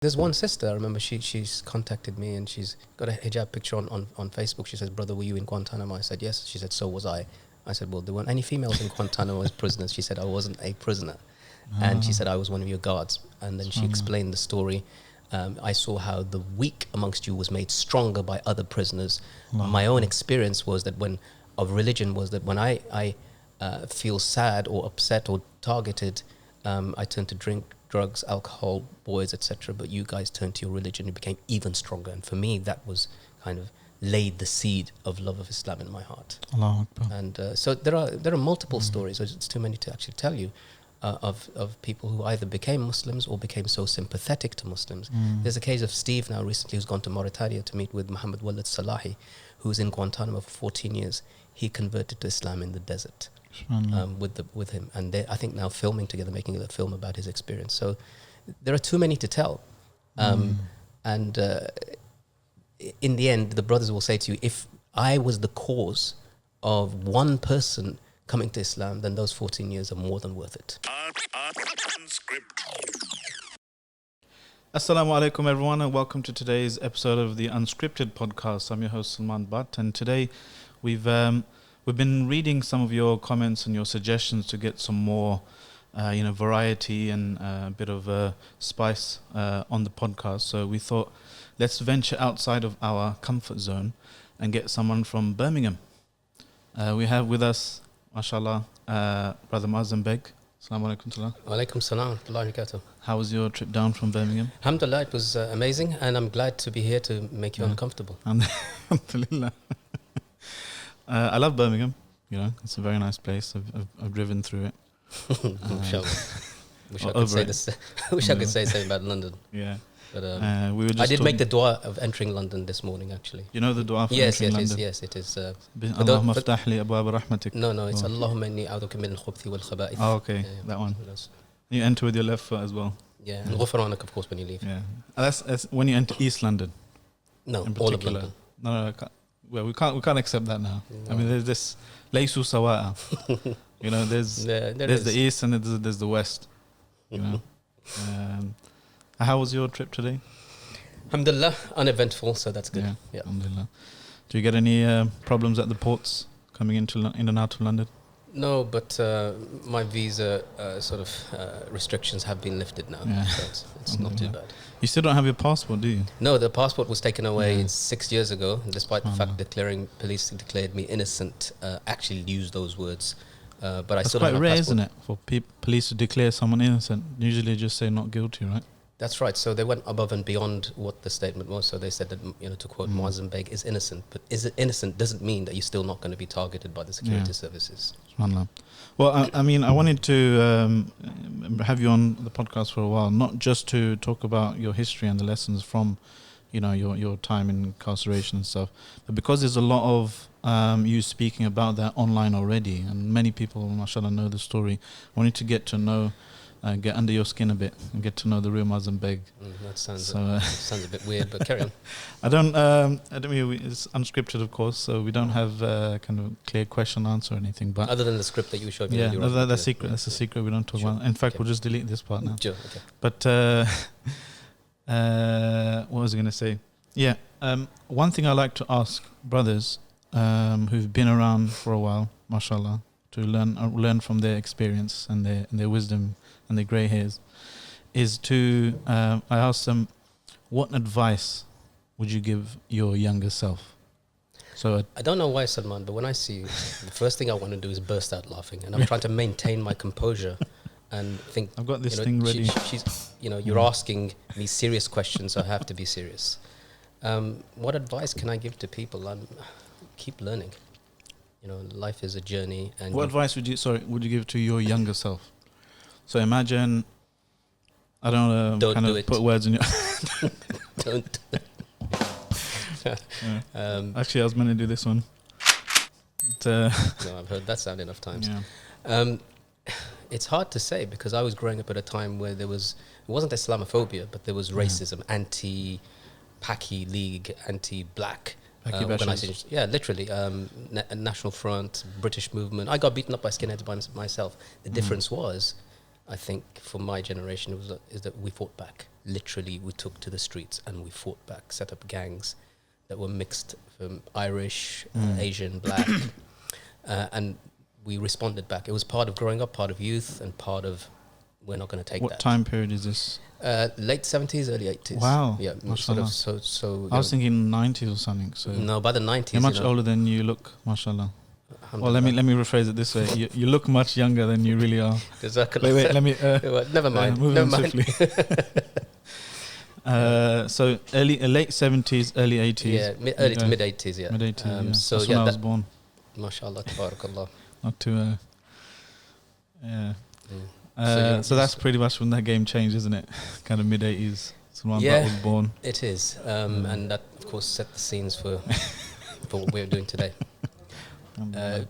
There's one sister, I remember she's contacted me and she's got a hijab picture on Facebook. She says, brother, were you in Guantanamo? I said, yes. She said, so was I. I said, well, there weren't any females in Guantanamo as prisoners. She said, I wasn't a prisoner. And she said, I was one of your guards. And then she explained the story. I saw how the weak amongst you was made stronger by other prisoners. My own experience was that when I feel sad or upset or targeted, I turn to drink, drugs, alcohol, boys, etc. But you guys turned to your religion and became even stronger. And for me, that was kind of laid the seed of love of Islam in my heart. Allāhu Akbar. And so there are multiple stories. It's too many to actually tell you. Of people who either became Muslims or became so sympathetic to Muslims. There's a case of Steve now recently who's gone to Mauritania to meet with Muhammad Walid Salahi, who's in Guantanamo for 14 years. He converted to Islam in the desert with him. And they're, I think, now filming together, making a film about his experience. So there are too many to tell. And in the end, the brothers will say to you, if I was the cause of one person coming to Islam, then those 14 years are more than worth it. Assalamu alaikum everyone, and welcome to today's episode of the Unscripted Podcast. I'm your host Salman Butt, and today we've been reading some of your comments and your suggestions to get some more variety and a bit of spice on the podcast. So we thought, let's venture outside of our comfort zone and get someone from Birmingham. We have with us, mashallah, Brother Moazzam Begg. Assalamu alaikum salam. Wa alaikum salam. How was your trip down from Birmingham? Alhamdulillah, it was amazing, and I'm glad to be here to make you uncomfortable. Alhamdulillah. I love Birmingham. You know, it's a very nice place. I've driven through it. Wish I could say this. Wish I could say something about London. Yeah. But we were just I did make the dua of entering London this morning, actually. You know the dua for entering London? Yes, it is. Allahumma aftah li abwab rahmatik. No, it's Allahumma inni a'udhuka min al-khubuthi wal khaba'ith. Oh, okay, that one. You enter with your left foot as well. Yeah, and ghufranak, of course, when you leave. Yeah, that's when you enter East London. No, all of London. No, well, we can't accept that now. No. I mean, there's this laysu sawa'a. You know, there's the East and there's the West. You know. How was your trip today? Alhamdulillah, uneventful, so that's good. Yeah. Alhamdulillah. Do you get any problems at the ports coming in and out of London? No, but my visa restrictions have been lifted now, so it's not too bad. You still don't have your passport, do you? No, the passport was taken away 6 years ago, despite the fact police declared me innocent. Actually used those words, but I still don't have a passport. That's quite rare, isn't it, for police to declare someone innocent? Usually just say not guilty, right? That's right. So they went above and beyond what the statement was. So they said that, to quote, Moazzam Begg is innocent. But is it innocent doesn't mean that you're still not going to be targeted by the security services. Well, I mean, I wanted to have you on the podcast for a while, not just to talk about your history and the lessons from, your time in incarceration and stuff, but because there's a lot of you speaking about that online already, and many people, mashallah, know the story. I wanted to get to know, get under your skin a bit and get to know the real Moazzam Begg. That sounds a bit weird, but carry on. I don't mean, it's unscripted, of course, so we don't have kind of clear question answer or anything. But other than the script that you showed me. Yeah, that's secret. That's a secret. We don't talk about. In fact, we'll just delete this part now. Sure. Okay. But what was I going to say? Yeah, one thing I like to ask brothers who've been around for a while, mashallah, to learn from their experience and their wisdom and their grey hairs, is to I ask them, what advice would you give your younger self? So I don't know why, Salman, but when I see you, the first thing I want to do is burst out laughing, and I'm trying to maintain my composure and think. I've got this thing ready. You're asking me serious questions, so I have to be serious. What advice can I give to people? Keep learning. Life is a journey. And what advice would you give to your younger self? So imagine, I don't know, put words in your... Don't. Actually, I was meant to do this one. No, I've heard that sound enough times. Yeah. It's hard to say, because I was growing up at a time where it wasn't Islamophobia, but there was racism, anti-Paki League, anti-black organizations. Yeah, literally. National Front, British movement. I got beaten up by skinheads by myself. The difference was, I think, for my generation, is that we fought back. literally we took to the streets and we fought back, set up gangs that were mixed from Irish, Asian, Black, and we responded back. It was part of growing up, part of youth, and part of we're not going to take that. What time period is this? Late 70s, early 80s. Wow. Yeah, sort of. So I was thinking 90s or something. So no, by the 90s. You're much older than you look, mashallah. Well, let me rephrase it this way. You look much younger than you really are. Wait, let me... never mind. Never mind. Swiftly. So late 70s, early 80s. Yeah, early to mid 80s, yeah. Mid 80s, yeah. So that's when I was born. MashaAllah, tabarakallah. Not too... yeah. So that's pretty much when that game changed, isn't it? Kind of mid 80s. Someone that was born. It is. And that, of course, set the scenes for what we're doing today.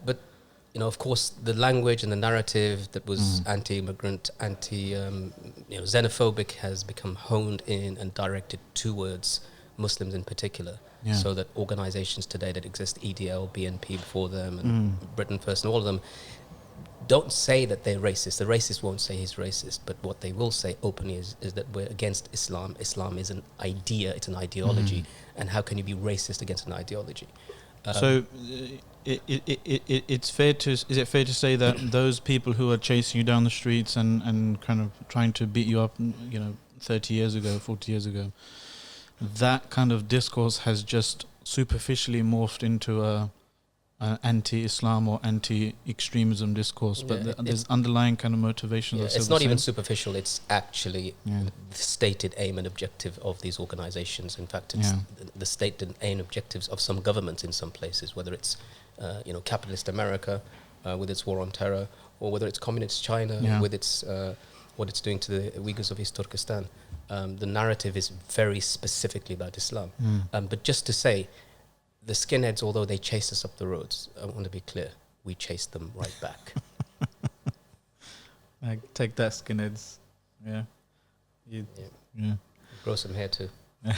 But, of course, the language and the narrative that was anti-immigrant, xenophobic has become honed in and directed towards Muslims in particular. Yeah. So that organizations today that exist, EDL, BNP before them, and Britain First, and all of them, don't say that they're racist. The racist won't say he's racist, but what they will say openly is that we're against Islam. Islam is an idea, it's an ideology, and how can you be racist against an ideology? So it's fair to is it fair to say that those people who are chasing you down the streets and kind of trying to beat you up, 30 years ago, 40 years ago, that kind of discourse has just superficially morphed into an anti-Islam or anti-extremism discourse, but there's underlying kind of motivations. It's not even superficial. It's actually the stated aim and objective of these organizations. In fact, it's the stated aim and objectives of some governments in some places, whether it's capitalist America with its war on terror, or whether it's communist China with its what it's doing to the Uyghurs of East Turkestan. The narrative is very specifically about Islam. But just to say, the skinheads, although they chase us up the roads, I want to be clear, we chase them right back. Take that, skinheads. Yeah. Grow some hair too. I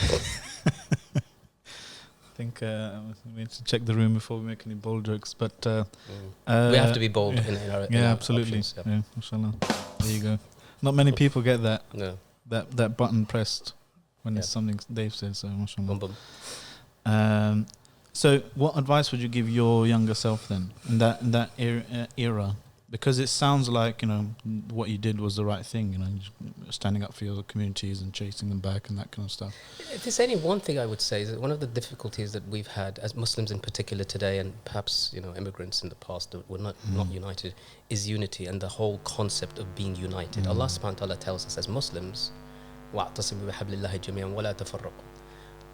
think we need to check the room before we make any bold jokes, but we have to be bold in our absolutely. Options, yeah, mashallah. There you go. Not many people get that. No. That button pressed when it's something Dave says. So mashallah. Boom, boom. So, what advice would you give your younger self then in that era? Because it sounds like what you did was the right thing. Standing up for your communities and chasing them back and that kind of stuff. If there's any one thing I would say is that one of the difficulties that we've had as Muslims in particular today, and perhaps immigrants in the past that were not united, is unity and the whole concept of being united. Allah subhanahu wa ta'ala tells us as Muslims, وَاعْتَصِمُوا بِحَبْلِ اللَّهِ جَمِيعًا وَلَا تَفَرَّقُوا.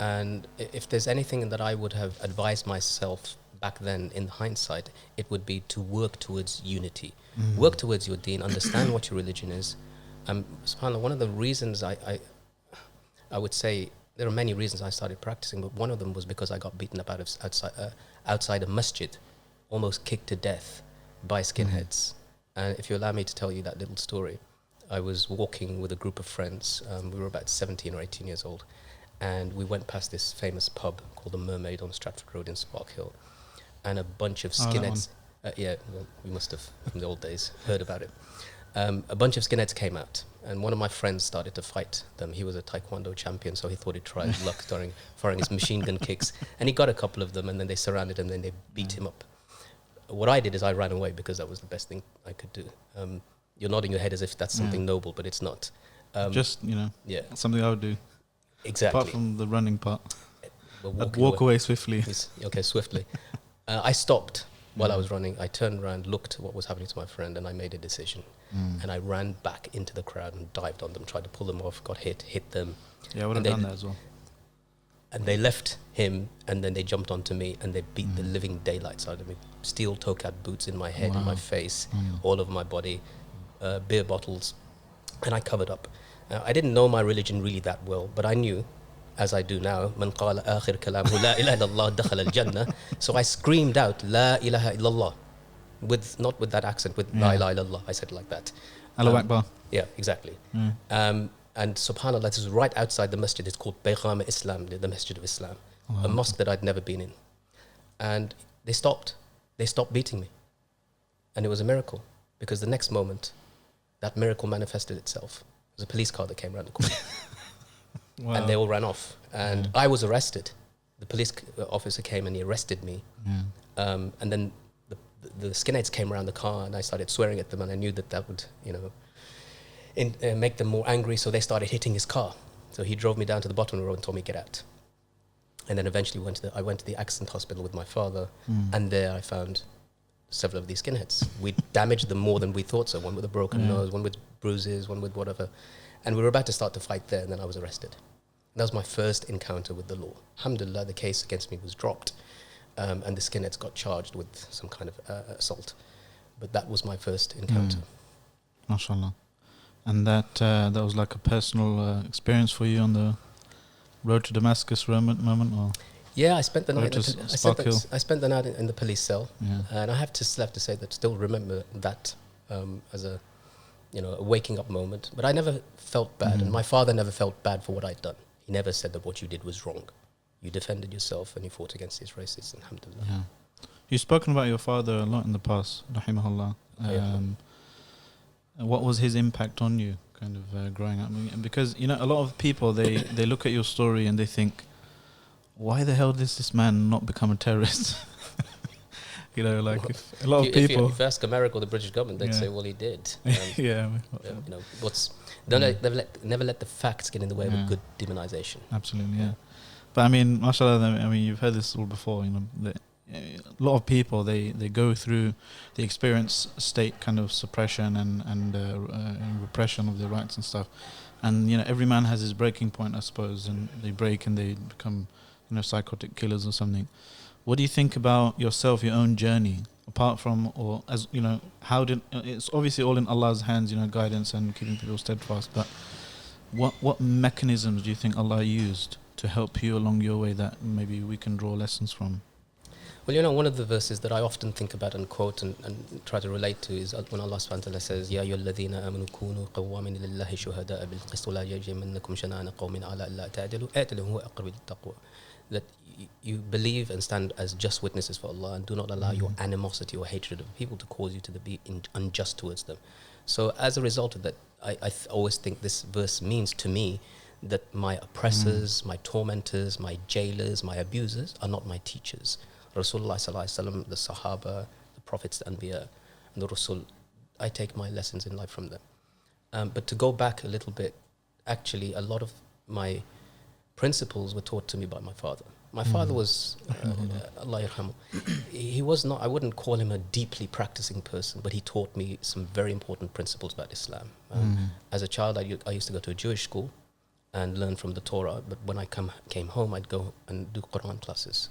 And if there's anything that I would have advised myself back then in hindsight, it would be to work towards unity. Work towards your deen, understand what your religion is. SubhanAllah, one of the reasons I would say, there are many reasons I started practicing, but one of them was because I got beaten up outside a masjid, almost kicked to death by skinheads. And if you allow me to tell you that little story, I was walking with a group of friends. We were about 17 or 18 years old. And we went past this famous pub called the Mermaid on Stratford Road in Spark Hill. And a bunch of skinheads... we must have, from the old days, heard about it. A bunch of skinheads came out. And one of my friends started to fight them. He was a taekwondo champion, so he thought he'd try his luck during firing his machine gun kicks. And he got a couple of them, and then they surrounded him, and then they beat him up. What I did is I ran away because that was the best thing I could do. You're nodding your head as if that's something noble, but it's not. Something I would do. Exactly. Apart from the running part. I'd walk away swiftly. Okay, swiftly. I stopped while I was running. I turned around, looked at what was happening to my friend, and I made a decision. And I ran back into the crowd and dived on them, tried to pull them off, got hit them. Yeah, I would have done that as well. And they left him, and then they jumped onto me, and they beat the living daylights out of me. Steel toe-cap boots in my head, in my face, all over my body, beer bottles, and I covered up. I didn't know my religion really that well, but I knew, as I do now, مَنْ قَالَ آخِرْ كَلَامُهُ لَا إِلَهَ إِلَّا اللَّهُ دَخَلَ الْجَنَّةِ. So I screamed out, لَا إِلَهَ إِلَّا اللَّهِ, not with that accent, with لَا إِلَهَ إِلَّا اللَّهِ. I said it like that. Allahu Akbar. Yeah, exactly. And subhanAllah, this is right outside the masjid. It's called Baygham Islam, the Masjid of Islam, a mosque that I'd never been in. And they stopped beating me. And it was a miracle, because the next moment, that miracle manifested itself. There was a police car that came around the corner. Wow. And they all ran off. And I was arrested. The police officer came and he arrested me. Yeah. And then the skinheads came around the car and I started swearing at them, and I knew that would, make them more angry. So they started hitting his car. So he drove me down to the bottom of the road and told me, get out. And then eventually I went to the accident hospital with my father, and there I found several of these skinheads. We damaged them more than we thought so. One with a broken nose, one with bruises, one with whatever. And we were about to start the fight there, and then I was arrested. And that was my first encounter with the law. Alhamdulillah, the case against me was dropped, and the skinheads got charged with some kind of assault. But that was my first encounter. MashaAllah. And that was like a personal experience for you on the road to Damascus moment, or? Yeah, I spent the night. I spent the night in the police cell, and I have to say that still remember that as a waking up moment. But I never felt bad, and my father never felt bad for what I'd done. He never said that what you did was wrong. You defended yourself and you fought against these racists. Alhamdulillah. Yeah. You've spoken about your father a lot in the past, raḥimahu. What was his impact on you, kind of growing up? Because a lot of people they look at your story and they think, why the hell does this man not become a terrorist? If a lot of people. If you ask America or the British government, they'd say, well, he did. Never let the facts get in the way of a good demonization. Absolutely, yeah. But mashallah, you've heard this all before. A lot of people they go through, they experience state kind of suppression and repression of their rights and stuff, and every man has his breaking point, I suppose, and they break and they become psychotic killers or something. What do you think about yourself, your own journey, apart from, or as how did it's obviously all in Allah's hands, guidance and keeping people steadfast, but what mechanisms do you think Allah used to help you along your way that maybe we can draw lessons from? Well, one of the verses that I often think about and quote and try to relate to is when Allah subhanahu wa ta'ala says, Ya ayyuhalladhina amanu kunu qawwamin lillahi shuhada'a bil qist wa la yajrimannakum shana'ana qawmin ala alla ta'dilu i'dilu huwa aqrabu lit-taqwa. That you believe and stand as just witnesses for Allah, and do not allow your animosity or hatred of people to cause you to be unjust towards them. So as a result of that, I always think this verse means to me that my oppressors, my tormentors, my jailers, my abusers are not my teachers. Rasulullah sallallahu alaihi wasallam, the Sahaba, the Prophets, the Anbiya, and the Rasul, I take my lessons in life from them. But to go back a little bit, actually, a lot of my principles were taught to me by my father. My father was, Allah yarhamu, he was not, I wouldn't call him a deeply practicing person, but he taught me some very important principles about Islam. As a child, I used to go to a Jewish school and learn from the Torah, but when I came home, I'd go and do Quran classes.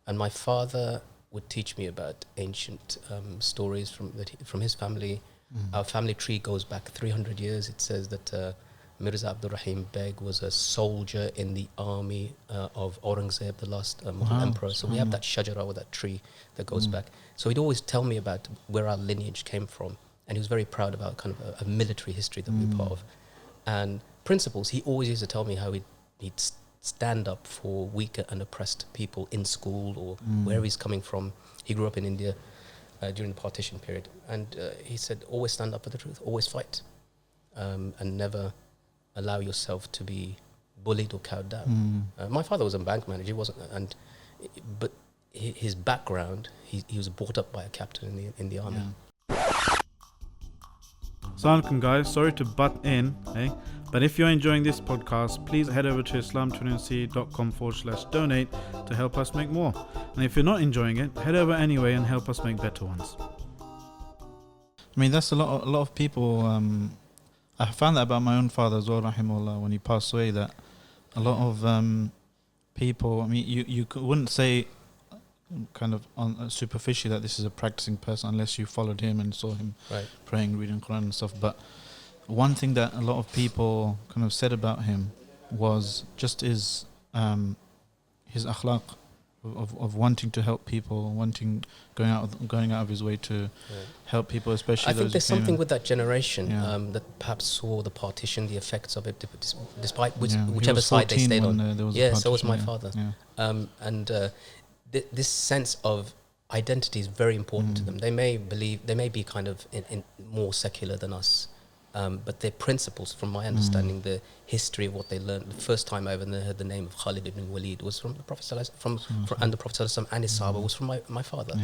And my father would teach me about ancient stories from his family. Our family tree goes back 300 years. It says that Mirza Abdurrahim Begg was a soldier in the army of Aurangzeb, the last Mughal emperor. So we have that shajara, or that tree that goes back. So he'd always tell me about where our lineage came from. And he was very proud about kind of a military history that we were part of. And principles, he always used to tell me how he'd stand up for weaker and oppressed people in school or where he's coming from. He grew up in India during the partition period. And he said, always stand up for the truth, always fight, and never allow yourself to be bullied or cowed down. My father was a bank manager. He wasn't, but his background, he was brought up by a captain in the army. Assalamualaikum guys, sorry to butt in, but if you're enjoying this podcast, please head over to islam20c.com/donate to help us make more. And if you're not enjoying it, head over anyway and help us make better ones. That's a lot of people. I found that about my own father as well, rahimahullah, when he passed away, that a lot of people, you wouldn't say kind of superficially that this is a practicing person unless you followed him and saw him praying, reading Quran and stuff. But one thing that a lot of people kind of said about him was just his akhlaq of wanting to help people, going out of his way to help people, especially. I think there's something with that generation that perhaps saw the partition, the effects of it, despite whichever side they stayed on. So was my father. This sense of identity is very important to them. They may be kind of in more secular than us, but their principles, from my understanding, the history of what they learned. The first time I ever heard the name of Khalid ibn Walid was from the Prophet and the Prophet and his Sahaba was from my father.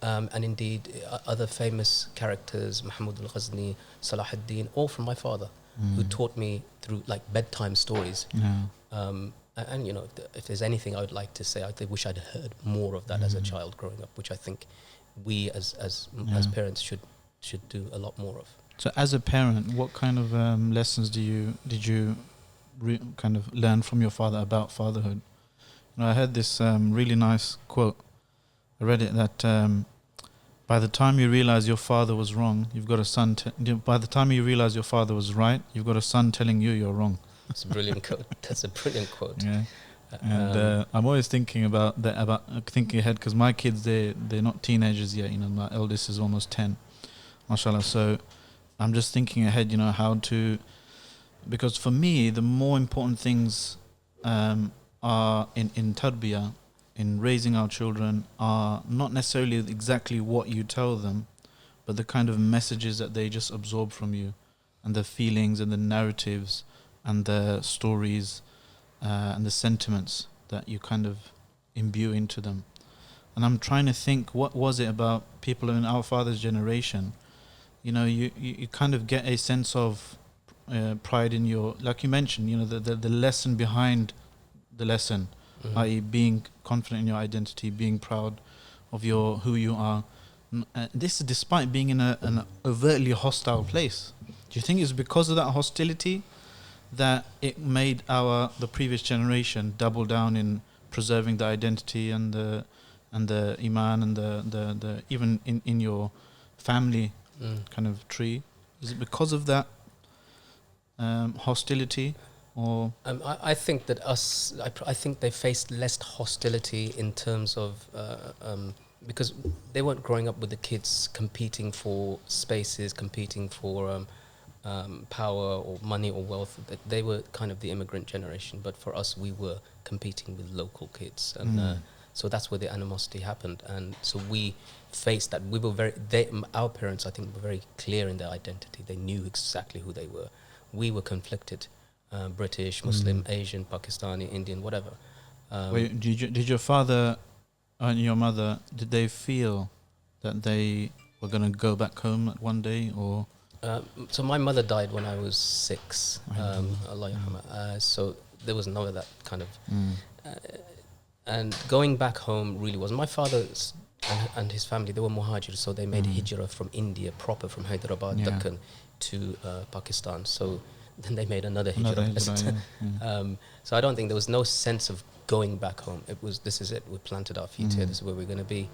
And indeed, other famous characters, Mahmud al-Ghazni, Salah ad-Din, all from my father, who taught me through like bedtime stories. And you know, if there's anything I would like to say, I wish I'd heard more of that as a child growing up, which I think we as parents should do a lot more of. So, as a parent, what kind of lessons did you kind of learn from your father about fatherhood? You know, I heard this really nice quote. I read it that by the time you realize your father was wrong, you've got a son. By the time you realize your father was right, you've got a son telling you you're wrong. That's a brilliant quote. That's a brilliant quote. Yeah. And I'm always thinking about that, about thinking ahead, because my kids, they're not teenagers yet. You know, my eldest is almost 10, mashallah. So I'm just thinking ahead, you know, how to, because for me the more important things are in tarbiyah, in raising our children, are not necessarily exactly what you tell them, but the kind of messages that they just absorb from you, and the feelings and the narratives and the stories and the sentiments that you kind of imbue into them. And I'm trying to think, what was it about people in our father's generation? You know, you kind of get a sense of pride in your, like you mentioned, you know, the lesson behind the lesson, i.e. being confident in your identity, being proud of who you are. This is despite being in an overtly hostile place. Do you think it's because of that hostility that it made the previous generation double down in preserving the identity and the iman and the even in your family kind of tree? Is it because of that hostility, or? I think that I think they faced less hostility in terms of because they weren't growing up with the kids competing for spaces, competing for power or money or wealth. They were kind of the immigrant generation, but for us, we were competing with local kids, and so that's where the animosity happened. And so we faced that. We were our parents, I think, were very clear in their identity. They knew exactly who they were. We were conflicted, British, Muslim, Asian, Pakistani, Indian, whatever. Wait, did your father and your mother, did they feel that they were going to go back home one day, or? So my mother died when I was 6. Allāhu. So there was none of that kind of. And going back home really was. My father and his family, they were muhajir, so they made hijrah from India proper, from Hyderabad, Deccan, to Pakistan. So then they made another hijrah. So I don't think there was no sense of going back home. It was, this is it, we planted our feet here, this is where we're going to be.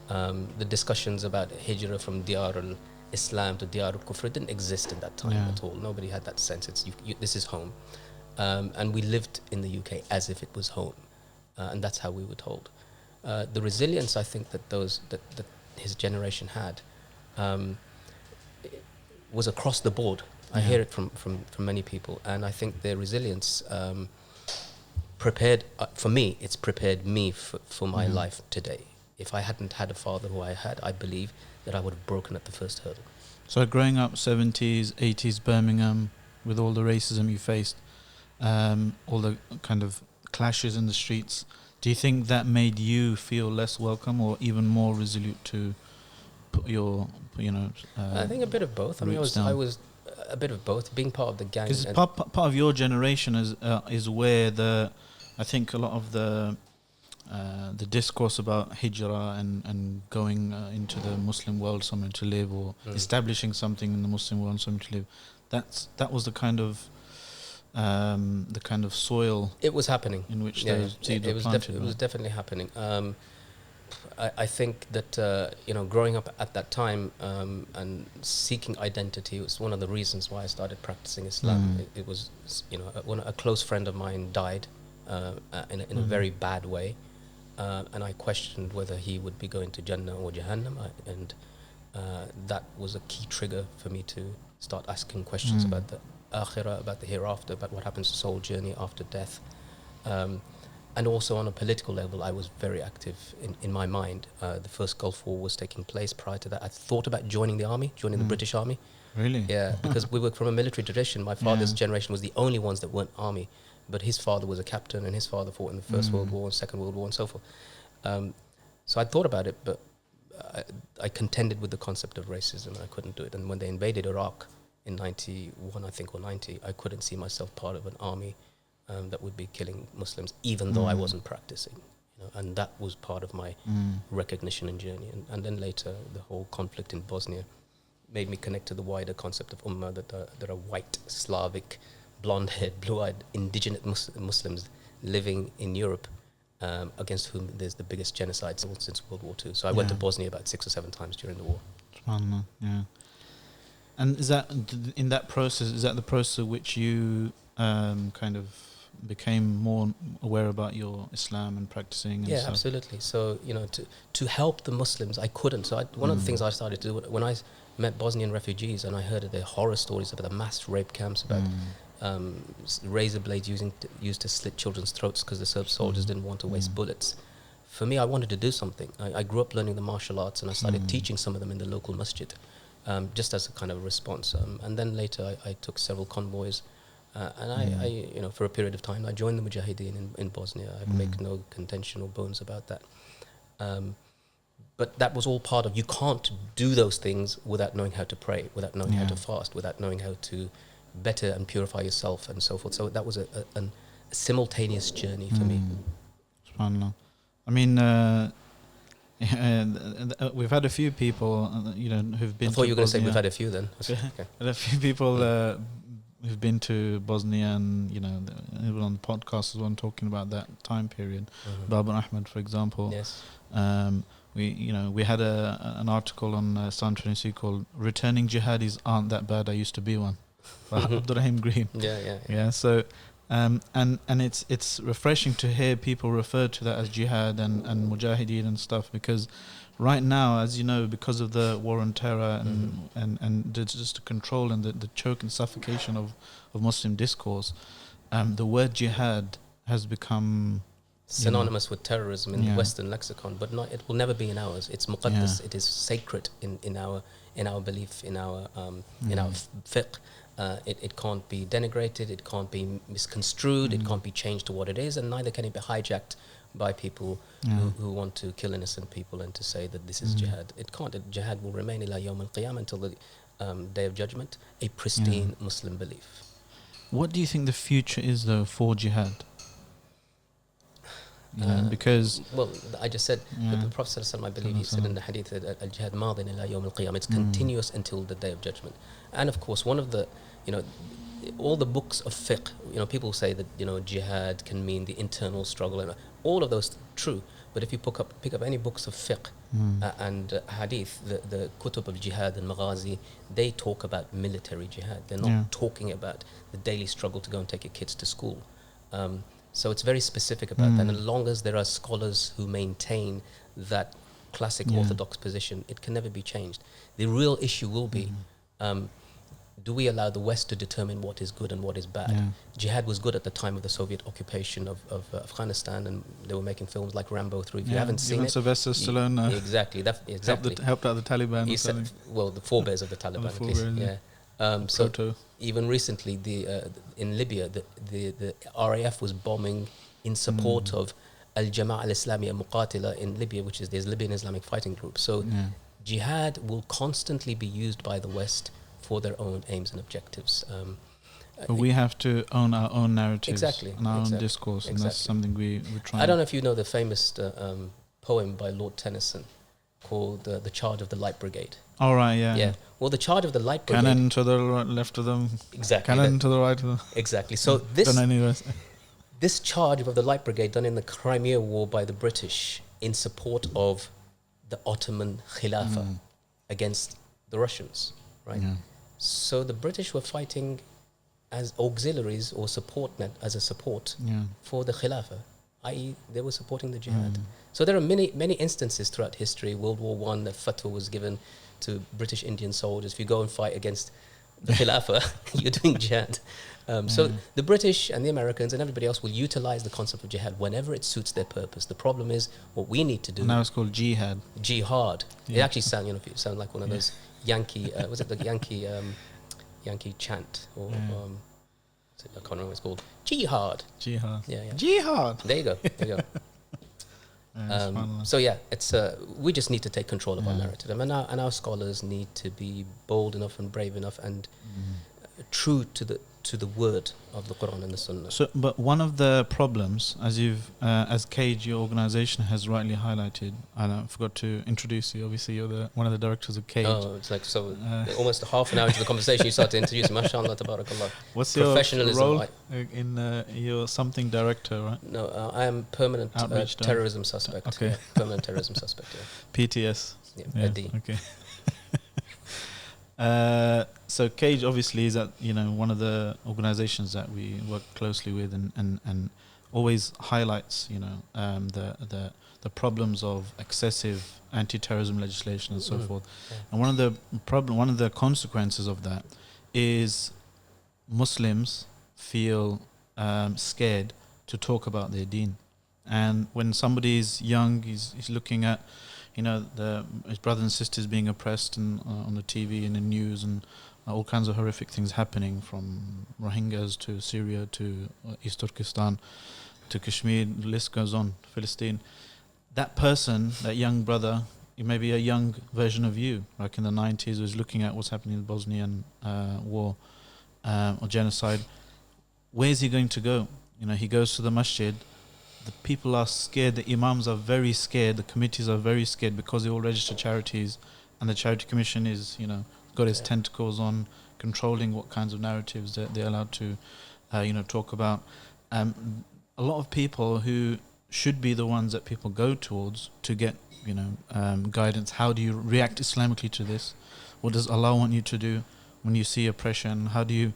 The discussions about hijrah from Diyar al-Islam to Diyar al-Kufr didn't exist in that time at all. Nobody had that sense. It's this is home. And we lived in the UK as if it was home. And that's how we were told. The resilience, I think, that his generation had was across the board. I hear it from many people, and I think their resilience prepared for me. It's prepared me for my life today. If I hadn't had a father who I had, I believe that I would have broken at the first hurdle. So growing up 70s, 80s Birmingham, with all the racism you faced, all the kind of clashes in the streets, do you think that made you feel less welcome or even more resolute to put your, I think a bit of both. I mean, I was a bit of both, being part of the gang. Because part of your generation is where I think a lot of the discourse about hijrah and going into the Muslim world somewhere to live, or establishing something in the Muslim world somewhere to live, that was the kind of soil it was happening in which those seeds were planted. It was definitely happening. I think that growing up at that time and seeking identity was one of the reasons why I started practicing Islam. It was a close friend of mine died in a very bad way, and I questioned whether he would be going to Jannah or Jahannam, and that was a key trigger for me to start asking questions about the akhirah, about the hereafter, about what happens to soul journey after death. And also on a political level, I was very active in my mind. The first Gulf War was taking place. Prior to that, I thought about joining the British Army. Really? Yeah, because we were from a military tradition. My father's generation was the only ones that weren't army, but his father was a captain, and his father fought in the First World War and Second World War and so forth. So I thought about it, but I contended with the concept of racism, and I couldn't do it. And when they invaded Iraq in 91, I think, or 90, I couldn't see myself part of an army that would be killing Muslims, even though I wasn't practicing. And that was part of my recognition and journey. And then later, the whole conflict in Bosnia made me connect to the wider concept of ummah, that there are white, Slavic, blonde-haired, blue-eyed, indigenous Muslims living in Europe, against whom there's the biggest genocide since World War II. So I went to Bosnia about 6 or 7 times during the war. Yeah. And is that, in that process, is that the process in which you kind of became more aware about your Islam and practicing? And stuff? Absolutely. So, to help the Muslims, I couldn't. So one of the things I started to do when I met Bosnian refugees and I heard their horror stories about the mass rape camps, about razor blades used to slit children's throats because the Serb soldiers didn't want to waste bullets. For me, I wanted to do something. I grew up learning the martial arts, and I started teaching some of them in the local masjid, just as a kind of response. And then later I took several convoys, and I for a period of time, I joined the Mujahideen in Bosnia. I make no contention or bones about that. But that was all part of, you can't do those things without knowing how to pray, without knowing how to fast, without knowing how to better and purify yourself and so forth. So that was a simultaneous journey for me. SubhanAllah. I mean, we've had a few people, who've been. I thought you were going to say Bosnia. we've had a few then. Okay. A few people who've been to Bosnia, and even on the podcast as well, talking about that time period. Baba Ahmed, for example. Yes. We had an article on Sun 22 called "Returning Jihadis Aren't That Bad. I Used to Be One." By Abdurrahim Green. Yeah. So, and it's refreshing to hear people refer to that as jihad and mujahideen and stuff, because right now, as you know, because of the war on terror and just the control and the choke and suffocation of Muslim discourse, the word jihad has become synonymous with terrorism in the Western lexicon, but it will never be in ours. It's muqaddas. It is sacred in our belief, in our fiqh. It can't be denigrated, it can't be misconstrued, it can't be changed to what it is, and neither can it be hijacked by people who want to kill innocent people and to say that this is jihad. It can't. Jihad will remain ila yawm al-qiyamah, until the Day of Judgment, a pristine Muslim belief. What do you think the future is, though, for jihad? Because I just said that the Prophet ﷺ, I believe he said in the hadith that al-jihad madin ila yawm al-qiyamah, it's continuous until the Day of Judgment. And of course, one of the all the books of fiqh, people say that jihad can mean the internal struggle, and all of those true. But if you pick up any books of fiqh and hadith, the kutub of jihad and maghazi, they talk about military jihad. They're not talking about the daily struggle to go and take your kids to school. So it's very specific about that. And as long as there are scholars who maintain that classic orthodox position, it can never be changed. The real issue will be, do we allow the West to determine what is good and what is bad? Jihad was good at the time of the Soviet occupation of Afghanistan, and they were making films like Rambo 3. If you haven't seen it, Sylvester Stallone exactly helped out the Taliban. He said, the forebears of the Taliban, at least. So even recently, in Libya, the RAF was bombing in support of Al-Jama'ah Al-Islamiyya Muqatila in Libya, which is the Libyan Islamic fighting group. So jihad will constantly be used by the West for their own aims and objectives. But we have to own our own narratives and our own discourse, and that's something we're trying. I don't know if you know the famous poem by Lord Tennyson called The Charge of the Light Brigade. All right, yeah. Well, the Charge of the Light Brigade... Cannon to the left of them. Exactly. Cannon to the right of them. Exactly. So this charge of the Light Brigade done in the Crimea War by the British in support of the Ottoman Khilafah against the Russians, right? So the British were fighting as auxiliaries or support as a support for the Khilafah, i.e. they were supporting the jihad. So there are many instances throughout history. World War I, that fatwa was given to British Indian soldiers. If you go and fight against the Khilafah, you're doing jihad. So the British and the Americans and everybody else will utilize the concept of jihad whenever it suits their purpose. The problem is what we need to do. Now it's called jihad. Jihad. Yeah. It actually sounds, you sound like one of those Yankee. Was it the Yankee chant or? I can't remember what it's called. Jihad. Jihad. Yeah. Jihad. There you go. So it's we just need to take control of our narrative, and our scholars need to be bold enough and brave enough and true to the word of the Quran and the Sunnah. So, but one of the problems, as as Cage, your organisation has rightly highlighted, and I forgot to introduce you. Obviously, you're one of the directors of Cage. Oh, it's like almost half an hour into the conversation, you start to introduce. MashaAllah, tabarakallah. What's professionalism, your role in you're something director, right? No, I am permanent terrorism suspect. Okay, yeah, permanent terrorism suspect. Yeah. PTS. Yeah. Okay. So Cage obviously is one of the organizations that we work closely with and always highlights the problems of excessive anti-terrorism legislation and so forth. Yeah. And one of the consequences of that is Muslims feel scared to talk about their deen. And when somebody's young, he's looking at his brothers and sisters being oppressed and on the TV and the news and all kinds of horrific things happening, from Rohingyas to Syria to East Turkestan to Kashmir, the list goes on, Palestine. That person, that young brother, it may be a young version of you, like in the 90s, was looking at what's happening in the Bosnian war or genocide. Where's he going to go? He goes to the masjid. The people are scared, the imams are very scared, the committees are very scared because they all register charities, and the charity commission is, got its tentacles on controlling what kinds of narratives that they're allowed to, talk about. A lot of people who should be the ones that people go towards to get, guidance. How do you react Islamically to this? What does Allah want you to do when you see oppression? How do you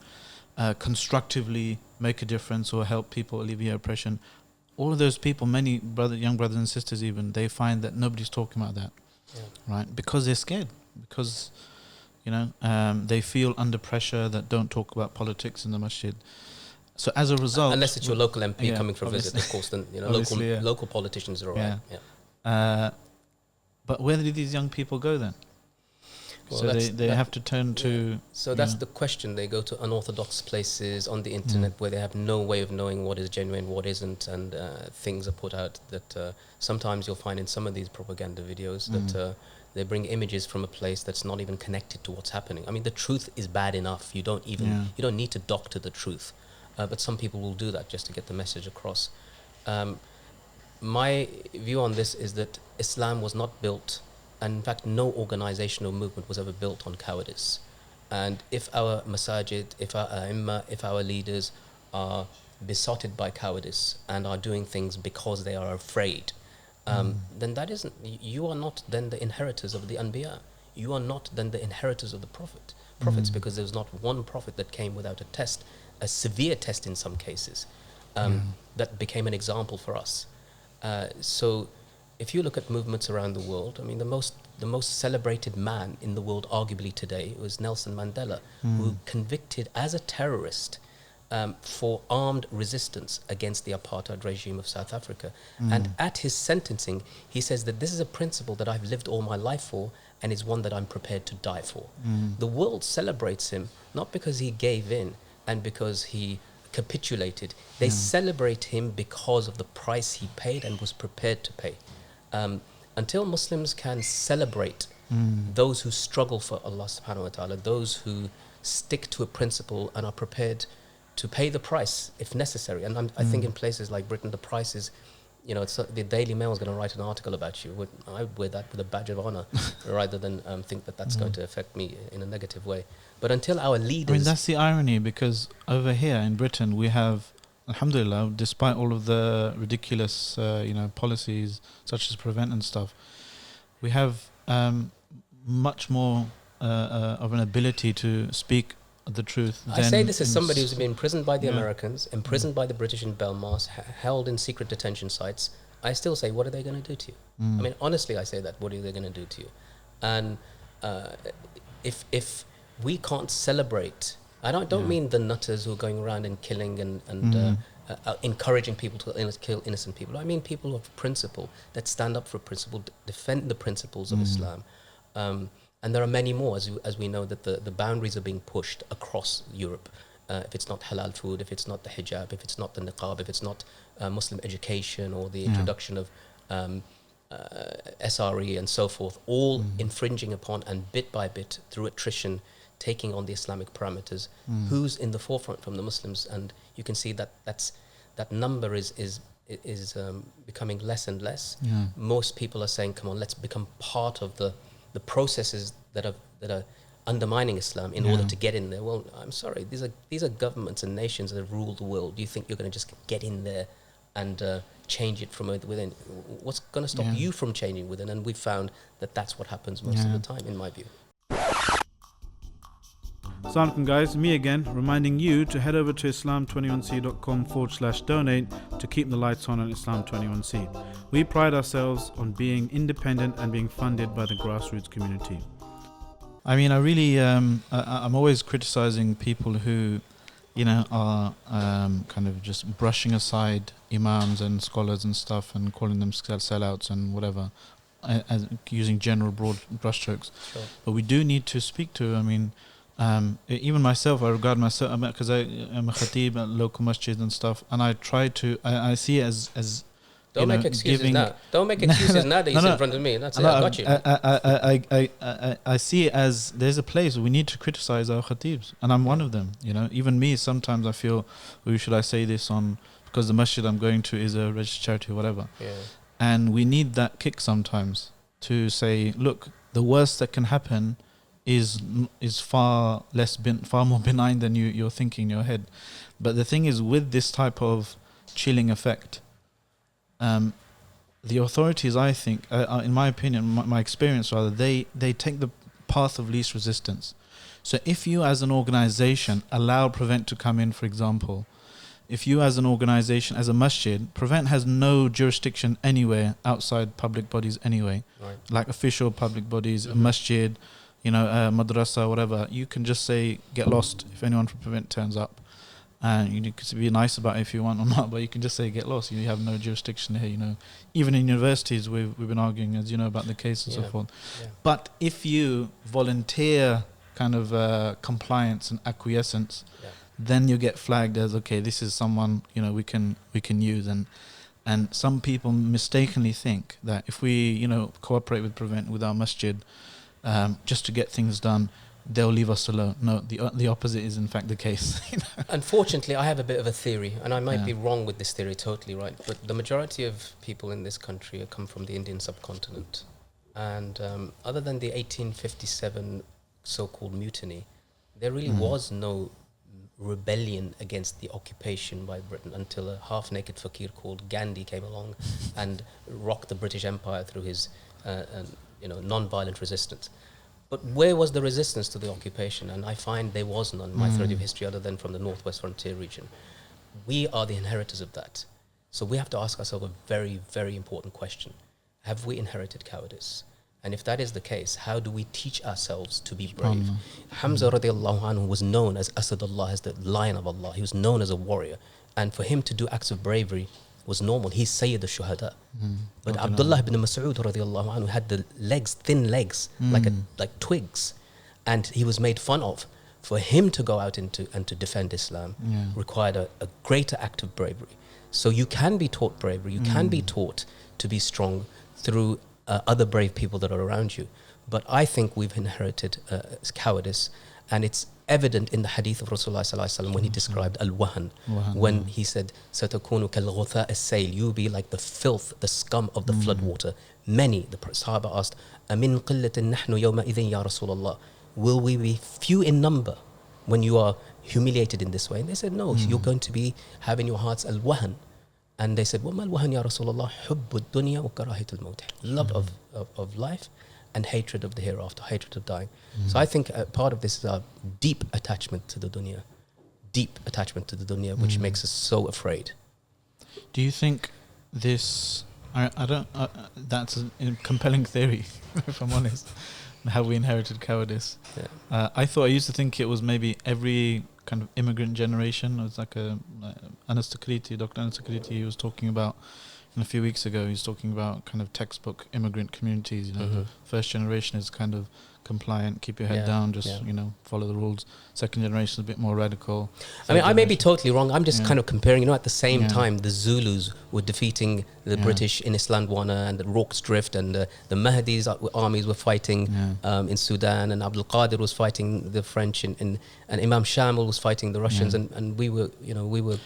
constructively make a difference or help people alleviate oppression? All of those people, many young brothers and sisters even, they find that nobody's talking about that, right? Because they're scared, because, they feel under pressure that don't talk about politics in the masjid. So as a result... Unless it's your local MP coming for a visit, of course, then, local politicians are all right. Yeah. But where did these young people go then? Well, so they have to turn to... So that's the question. They go to unorthodox places on the internet where they have no way of knowing what is genuine, what isn't, and things are put out that sometimes you'll find in some of these propaganda videos that they bring images from a place that's not even connected to what's happening. I mean, the truth is bad enough. You don't need to doctor the truth. But some people will do that just to get the message across. My view on this is that Islam was not built... And in fact, no organization or movement was ever built on cowardice. And if our masajid, if our ai*imma, if our leaders are besotted by cowardice and are doing things because they are afraid, then that isn't... You are not then the inheritors of the anbiya. You are not then the inheritors of the prophets, because there was not one prophet that came without a test, a severe test in some cases, that became an example for us. So... If you look at movements around the world, I mean, the most celebrated man in the world, arguably today, was Nelson Mandela, who convicted as a terrorist for armed resistance against the apartheid regime of South Africa. And at his sentencing, he says that this is a principle that I've lived all my life for, and is one that I'm prepared to die for. The world celebrates him not because he gave in and because he capitulated. They celebrate him because of the price he paid and was prepared to pay. Until Muslims can celebrate those who struggle for Allah subhanahu wa ta'ala, those who stick to a principle and are prepared to pay the price if necessary. And I think in places like Britain, the price is, the Daily Mail is going to write an article about you. I would wear that with a badge of honor rather than think that that's going to affect me in a negative way. But until our leaders... I mean, that's the irony, because over here in Britain, we have... Alhamdulillah, despite all of the ridiculous, policies such as prevent and stuff, we have much more of an ability to speak the truth. I say this as somebody who's been imprisoned by the Americans, imprisoned by the British in Belmarsh, held in secret detention sites. I still say, what are they going to do to you? I mean, honestly, I say that. What are they going to do to you? And if we can't celebrate. I don't mean the nutters who are going around and killing and encouraging people to kill innocent people. I mean people of principle that stand up for principle, defend the principles of Islam. And there are many more, as we know, that the boundaries are being pushed across Europe. If it's not halal food, if it's not the hijab, if it's not the niqab, if it's not Muslim education or the introduction of SRE and so forth, all infringing upon and bit by bit through attrition, taking on the Islamic parameters. Who's in the forefront from the Muslims? And you can see that number is becoming less and less. Most people are saying, come on, let's become part of the processes that are undermining Islam in order to get in there. Well, I'm sorry, these are governments and nations that rule the world. Do you think you're going to just get in there and change it from within? What's going to stop you from changing within? And we've found that that's what happens most of the time, in my view. Assalamualaikum guys, me again, reminding you to head over to islam21c.com/donate to keep the lights on Islam21c. We pride ourselves on being independent and being funded by the grassroots community. I mean, I really, I'm always criticizing people who, are kind of just brushing aside imams and scholars and stuff and calling them sellouts and whatever, as using general broad brushstrokes. Sure. But we do need to speak to, even myself, I regard myself, because I'm a khatib at local masjids and stuff, and I try to, I see it as Don't make excuses now. Don't make excuses now that you sit in front of me. That's it. I got you. I see it as there's a place we need to criticize our khatibs, and I'm one of them. Even me, sometimes I feel, should I say this on, because the masjid I'm going to is a registered charity or whatever. Yeah. And we need that kick sometimes to say, look, the worst that can happen is far more benign than you're thinking in your head. But the thing is, with this type of chilling effect, the authorities, I think, in my opinion, my experience rather, they take the path of least resistance. So if you as an organization allow Prevent to come in, for example, if you as an organization, as a masjid, Prevent has no jurisdiction anywhere outside public bodies anyway, right. Like official public bodies, a masjid, madrasa, whatever. You can just say, get lost if anyone from Prevent turns up. And you can be nice about it if you want or not, but you can just say get lost. You have no jurisdiction here, Even in universities, we've been arguing, as you know, about the case and so forth. Yeah. But if you volunteer kind of compliance and acquiescence, then you get flagged as, okay, this is someone, we can use. And some people mistakenly think that if we, cooperate with Prevent, with our masjid, just to get things done, they'll leave us alone. No, the opposite is in fact the case. Unfortunately, I have a bit of a theory, and I might be wrong with this theory totally, right? But the majority of people in this country come from the Indian subcontinent. And other than the 1857 so-called mutiny, there really was no rebellion against the occupation by Britain until a half-naked fakir called Gandhi came along and rocked the British Empire through his non-violent resistance. But where was the resistance to the occupation? And I find there was none in my thread of history other than from the Northwest Frontier region. We are the inheritors of that. So we have to ask ourselves a very, very important question. Have we inherited cowardice? And if that is the case, how do we teach ourselves to be brave? Hamza radiallahu anhu was known as Asadullah, as the lion of Allah. He was known as a warrior. And for him to do acts of bravery was normal. He's Sayyid al-Shuhada. But Abdullah ibn Mas'ud radiallahu anhu had the legs, thin legs, like twigs. And he was made fun of. For him to go out and to defend Islam required a greater act of bravery. So you can be taught bravery. You can be taught to be strong through other brave people that are around you. But I think we've inherited cowardice. And it's evident in the hadith of Rasulullah sallallahu alaihi wasallam when he described al-wahan, when he said, "Satakunu kal-ghutha as-sayl," you'll be like the filth, the scum of the flood water. Many, the Sahaba asked, "Amin qillatin nahnu yawma idhin ya Rasulullah?" Will we be few in number when you are humiliated in this way? And they said, no, you're going to be having your hearts al-wahan. And they said, وَمَا الْوَهَنْ يَا رَسُولَ اللَّهِ حُبُّ الدُّنْيَا وَكَرَاهِةُ الْمَوْتِ. Love of life and hatred of the hereafter, hatred of dying. So I think part of this is our deep attachment to the dunya, which makes us so afraid. Do you think this, I don't, that's a compelling theory, if I'm honest. how we inherited cowardice. Yeah. I used to think it was maybe every kind of immigrant generation. It was like Dr. Anas Takriti, he was talking about, and a few weeks ago, he was talking about kind of textbook immigrant communities. First generation is kind of compliant, keep your head down, just follow the rules. Second generation is a bit more radical. I mean, I may be totally wrong. I'm just kind of comparing. At the same time, the Zulus were defeating the British in Islandwana and the Rorke's Drift, and the Mahdi's armies were fighting in Sudan, and Abdul Qadir was fighting the French, and Imam Shamil was fighting the Russians, and we were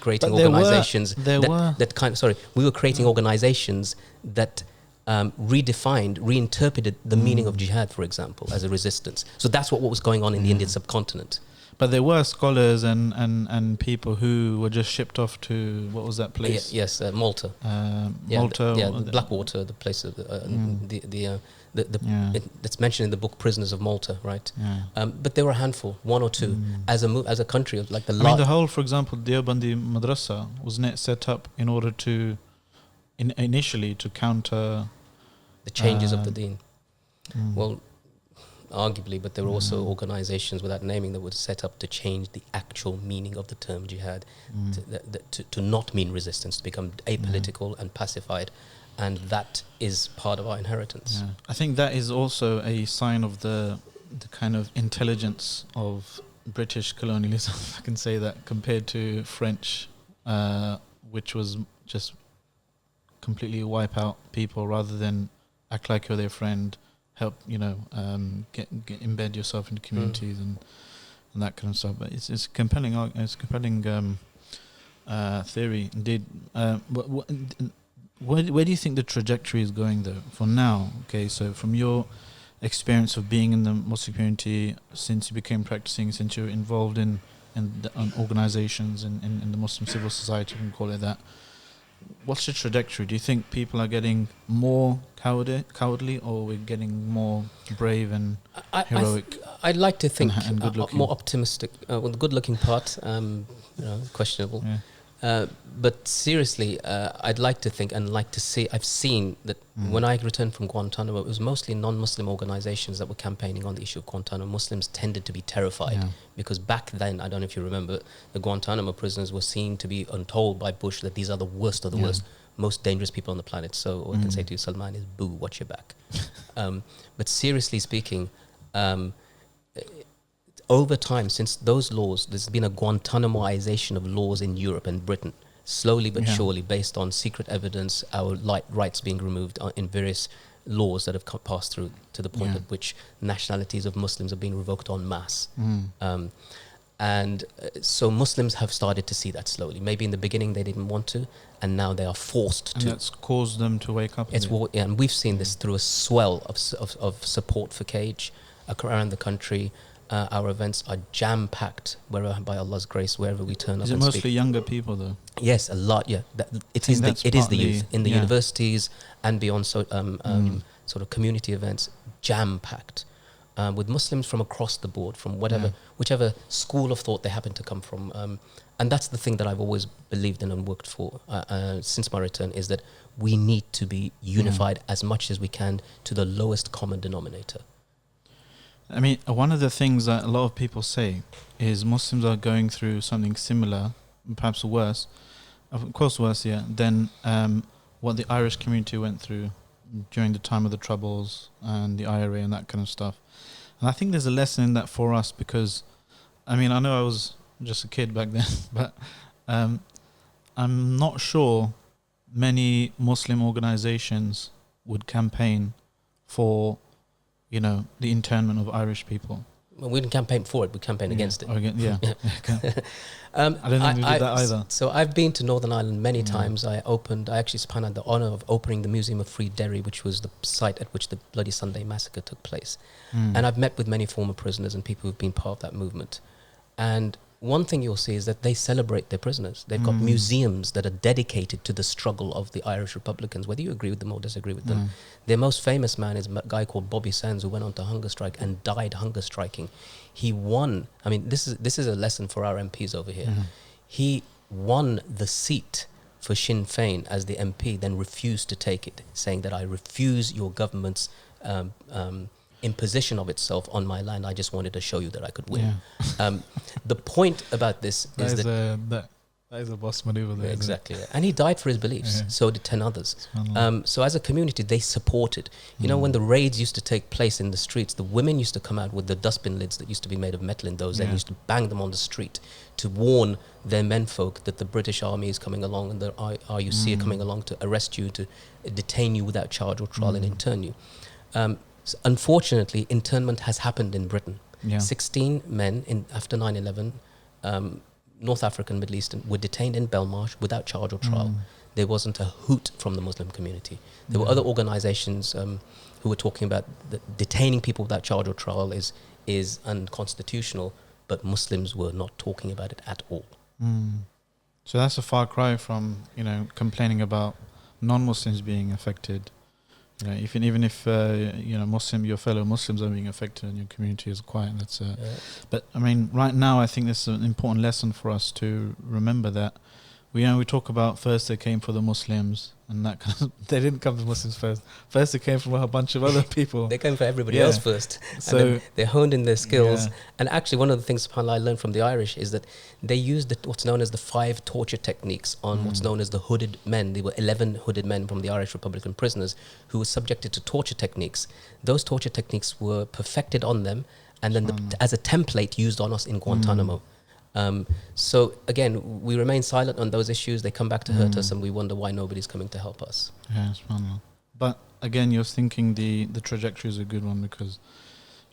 creating organizations we were creating organizations that reinterpreted the meaning of jihad, for example, as a resistance. So that's what was going on in the Indian subcontinent. But there were scholars and people who were just shipped off to, what was that place? Malta. Malta. Blackwater, the place of that's mentioned in the book Prisoners of Malta, right? Yeah. But there were a handful, one or two, as a country of like the. I mean, the whole, for example, Deobandi Madrasa was set up in order to, initially to counter the changes of the deen. Well, arguably, but there were also organizations, without naming, that were set up to change the actual meaning of the term jihad, to not mean resistance, to become apolitical and pacified, and that is part of our inheritance. Yeah. I think that is also a sign of the kind of intelligence of British colonialism, if I can say that, compared to French, which was just completely wipe out people rather than act like you're their friend, help get embed yourself into communities and that kind of stuff. But it's compelling. It's a compelling theory indeed. Where do you think the trajectory is going though? For now, okay. So from your experience of being in the Muslim community since you became practicing, since you're involved in organizations in the Muslim civil society, we can call it that. What's the trajectory? Do you think people are getting more cowardly, or we're getting more brave and heroic? I'd like to think and more optimistic. Well, the good-looking part, questionable. Yeah. But seriously, I'd like to think and like to see. I've seen that when I returned from Guantanamo, it was mostly non-Muslim organizations that were campaigning on the issue of Guantanamo. Muslims tended to be terrified because back then, I don't know if you remember, the Guantanamo prisoners were seen to be told by Bush that these are the worst of the worst, most dangerous people on the planet. So all I can say to you, Salman, is boo, watch your back. But seriously speaking, over time, since those laws, there's been a Guantanamoization of laws in Europe and Britain, slowly but surely, based on secret evidence, our rights being removed in various laws that have passed through, to the point at which nationalities of Muslims are being revoked en masse. So Muslims have started to see that slowly. Maybe in the beginning they didn't want to, and now they are forced to. And that's caused them to wake up. And we've seen this through a swell of support for Cage around the country. Our events are jam-packed, wherever, by Allah's grace, wherever we turn up. Is it mostly younger people, though? Yes, a lot. Yeah, it is the youth in the universities and beyond. So, sort of community events, jam-packed, with Muslims from across the board, from whichever school of thought they happen to come from. And that's the thing that I've always believed in and worked for since my return, is that we need to be unified as much as we can to the lowest common denominator. I mean, one of the things that a lot of people say is Muslims are going through something similar, perhaps worse, of course worse, than what the Irish community went through during the time of the Troubles and the IRA and that kind of stuff. And I think there's a lesson in that for us, because, I mean, I know I was just a kid back then, but I'm not sure many Muslim organizations would campaign for the internment of Irish people. Well, we didn't campaign for it, we campaigned against it. I don't think we did that either. So I've been to Northern Ireland many times. I actually had the honour of opening the Museum of Free Derry, which was the site at which the Bloody Sunday Massacre took place. And I've met with many former prisoners and people who've been part of that movement. And one thing you'll see is that they celebrate their prisoners. They've got museums that are dedicated to the struggle of the Irish Republicans, whether you agree with them or disagree with them. Their most famous man is a guy called Bobby Sands, who went on to hunger strike and died hunger striking. He won. I mean, this is a lesson for our MPs over here. He won the seat for Sinn Féin as the MP, then refused to take it, saying that I refuse your government's imposition of itself on my land. I just wanted to show you that I could win. The point about this is that is a boss maneuver there. Exactly. And he died for his beliefs. So did 10 others. So as a community, they supported. You know, when the raids used to take place in the streets, the women used to come out with the dustbin lids that used to be made of metal in those, and used to bang them on the street to warn their menfolk that the British Army is coming along and the RUC are coming along to arrest you, to detain you without charge or trial and intern you. So unfortunately, internment has happened in Britain. 16 men after 9/11, North African, Middle Eastern, were detained in Belmarsh without charge or trial. There wasn't a hoot from the Muslim community. There were other organizations who were talking about detaining people without charge or trial is unconstitutional, but Muslims were not talking about it at all. So that's a far cry from, you know, complaining about non-Muslims being affected. You know, even if you know, your fellow Muslims are being affected and your community is quiet, that's. But I mean, right now, I think this is an important lesson for us to remember that we talk about first they came for the Muslims, and that kind of, they didn't come to Muslims first. First they came from a bunch of other people. They came for everybody else first. So and then they honed in their skills. And actually, one of the things, subhanAllah, I learned from the Irish is that they used what's known as the 5 torture techniques on what's known as the hooded men. There were 11 hooded men from the Irish Republican prisoners who were subjected to torture techniques. Those torture techniques were perfected on them, and then as a template used on us in Guantanamo. So again, we remain silent on those issues. They come back to hurt us, and we wonder why nobody's coming to help us. But again, you're thinking the trajectory is a good one, because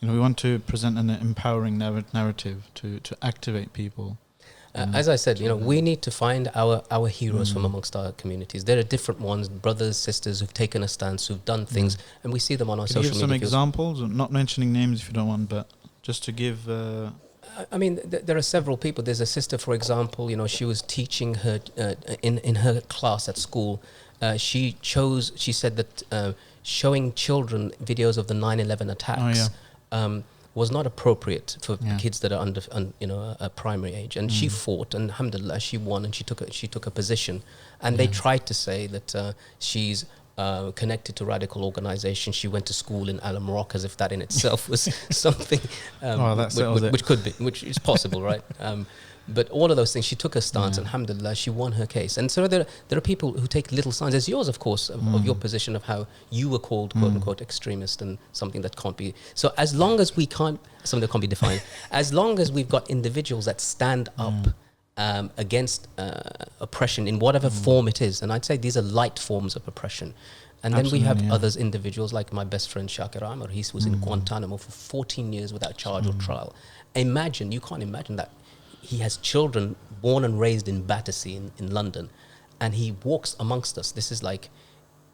you know we want to present an empowering narrative to activate people. As I said, you know, we need to find our heroes from amongst our communities. There are different ones, brothers, sisters who've taken a stance, who've done things, and we see them on our social media. Give some examples, not mentioning names if you don't want, but just to give. I mean, there are several people. There's a sister, for example, you know, she was teaching her in her class at school. She said that showing children videos of the 9/11 attacks was not appropriate for kids that are under a primary age. And she fought, and alhamdulillah, she won, and she took a position. And they tried to say that she's connected to radical organizations. She went to school in Al Morocco, as if that in itself was something which is possible, right? But all of those things, she took a stance, and alhamdulillah, she won her case. And so there are people who take little signs. There's yours, of course, of your position of how you were called, quote unquote, extremist and something that can't be. So as long as we can't, something that can't be defined, as long as we've got individuals that stand up against oppression in whatever form it is, and I'd say these are light forms of oppression. And then we have others, individuals like my best friend Shakir Amr. He was in Guantanamo for 14 years without charge or trial. You can't imagine that. He has children born and raised in Battersea in London, and he walks amongst us. This is like,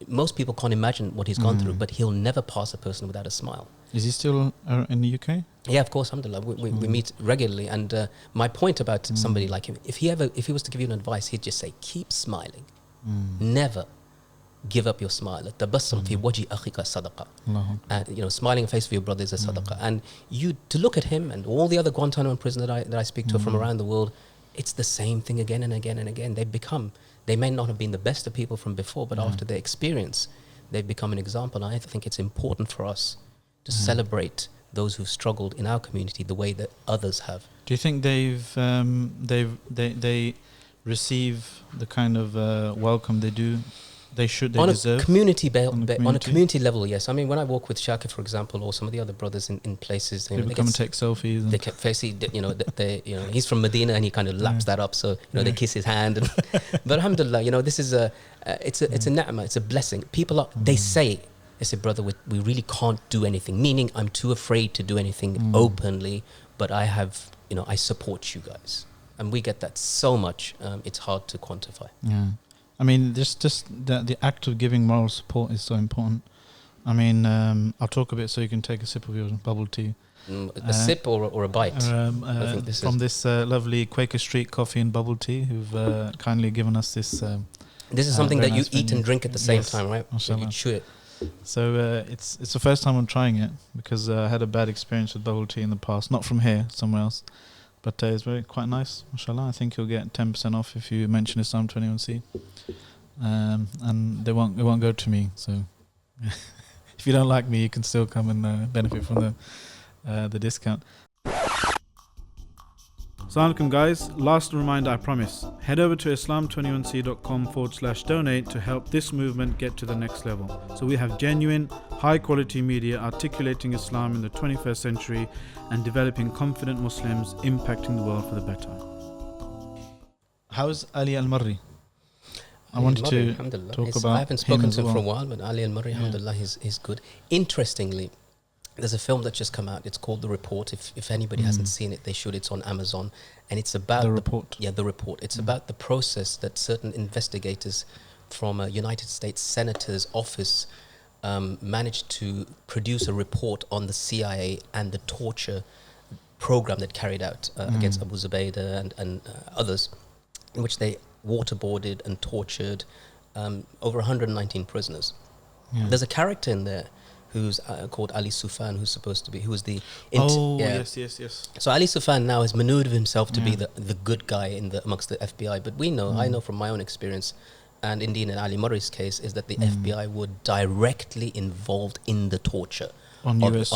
most people can't imagine what he's gone through, but he'll never pass a person without a smile. Is he still in the UK? Yeah, of course, alhamdulillah. We meet regularly, and my point about somebody like him, if he was to give you an advice, he'd just say, keep smiling. Never give up your smile. Tabassum fi wajhi akhika sadaqa. Smiling in the face of your brother is a sadaqah. And to look at him and all the other Guantanamo prisoners that I speak to from around the world, it's the same thing again and again and again. They may not have been the best of people from before, but after their experience, they've become an example. And I think it's important for us to celebrate those who've struggled in our community the way that others have. Do you think they receive the kind of welcome they deserve? On a community level, yes. I mean, when I walk with Shakir, for example, or some of the other brothers in places, they come and take selfies. They he's from Medina, and he kind of laps that up. So they kiss his hand. But alhamdulillah, this is it's a ni'mah, it's a blessing. People they say, brother, we really can't do anything. Meaning, I'm too afraid to do anything openly. But I support you guys, and we get that so much. It's hard to quantify. Yeah. I mean, just the act of giving moral support is so important. I mean, I'll talk a bit so you can take a sip of your bubble tea. A sip or a bite? I think this lovely Quaker Street coffee and bubble tea, who've kindly given us this. This is something that you eat and drink at the same time, right? You chew it. So it's the first time I'm trying it, because I had a bad experience with bubble tea in the past, not from here, somewhere else. But it's quite nice, mashallah. I think you'll get 10% off if you mention Islam 21C. And they won't go to me. So if if you don't like me, you can still come and benefit from the discount. Assalamu alaikum guys, last reminder I promise. Head over to islam21c.com/donate to help this movement get to the next level. So we have genuine, high quality media articulating Islam in the 21st century and developing confident Muslims impacting the world for the better. How's Ali Al-Marri? I wanted to talk about I haven't spoken to him well. for a while, but Ali Al-Marri, alhamdulillah, he's good. Interestingly, there's a film that's just come out. It's called The Report. If anybody hasn't seen it, they should. It's on Amazon. And it's about... The Report. The Report. It's about the process that certain investigators from a United States Senator's office managed to produce a report on the CIA and the torture program that carried out against Abu Zubaydah and others, in which they waterboarded and tortured over 119 prisoners. Yeah. There's a character in there who's called Ali Sufan, who was the... Yes. So Ali Sufan now has maneuvered himself to be the good guy amongst the FBI. But I know from my own experience, and indeed in Ali Murray's case, is that the FBI were directly involved in the torture on US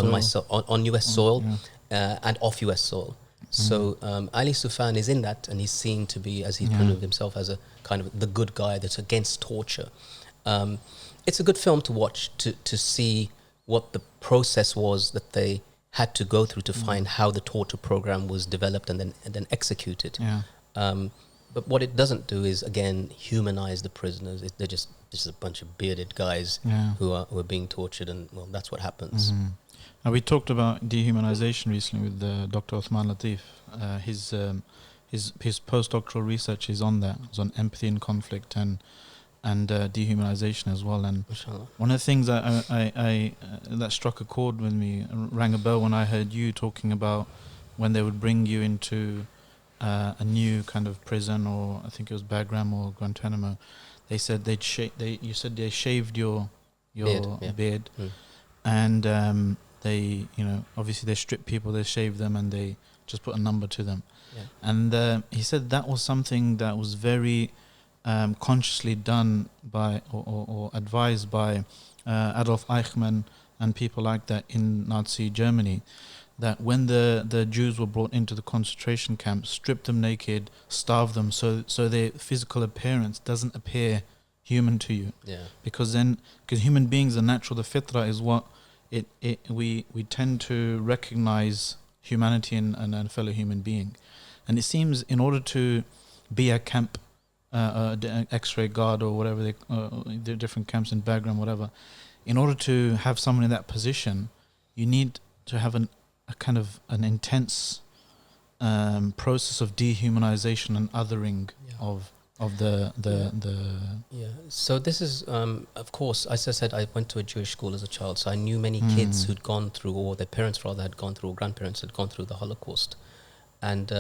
soil and off US soil. So Ali Sufan is in that, and he's seen to be, as he's proved himself, as a kind of the good guy that's against torture. It's a good film to watch to see what the process was that they had to go through to find how the torture program was developed and then executed. Yeah. But what it doesn't do is, again, humanize the prisoners. They're just a bunch of bearded guys who are being tortured, and well, that's what happens. Now, we talked about dehumanization recently with Dr. Uthman Latif. His postdoctoral research is on that. It's on empathy and conflict and dehumanization as well. And one of the things that struck a chord with me, rang a bell when I heard you talking about when they would bring you into a new kind of prison, or I think it was Bagram or Guantanamo. They said you said they shaved your beard, and they, obviously they strip people, they shave them, and they just put a number to them. Yeah. And he said that was something that was very consciously done by or advised by Adolf Eichmann and people like that in Nazi Germany, that when the Jews were brought into the concentration camps, stripped them naked, starved them so their physical appearance doesn't appear human to you. Yeah. Because human beings are natural, the fitra is what we tend to recognize humanity in a fellow human being. And it seems in order to be a camp X-ray guard or whatever the different camps in Bagram, whatever, in order to have someone in that position, you need to have a kind of an intense process of dehumanization and othering of the So this is of course, as I said, I went to a Jewish school as a child, so I knew many kids who'd gone through, or their parents rather had gone through, or grandparents had gone through the Holocaust, and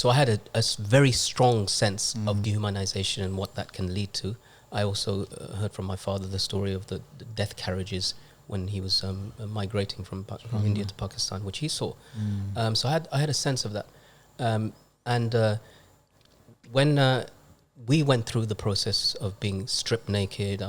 so I had a very strong sense of dehumanization and what that can lead to. I also heard from my father the story of the death carriages when he was migrating from India to Pakistan, which he saw. So I had a sense of that. And when we went through the process of being stripped naked,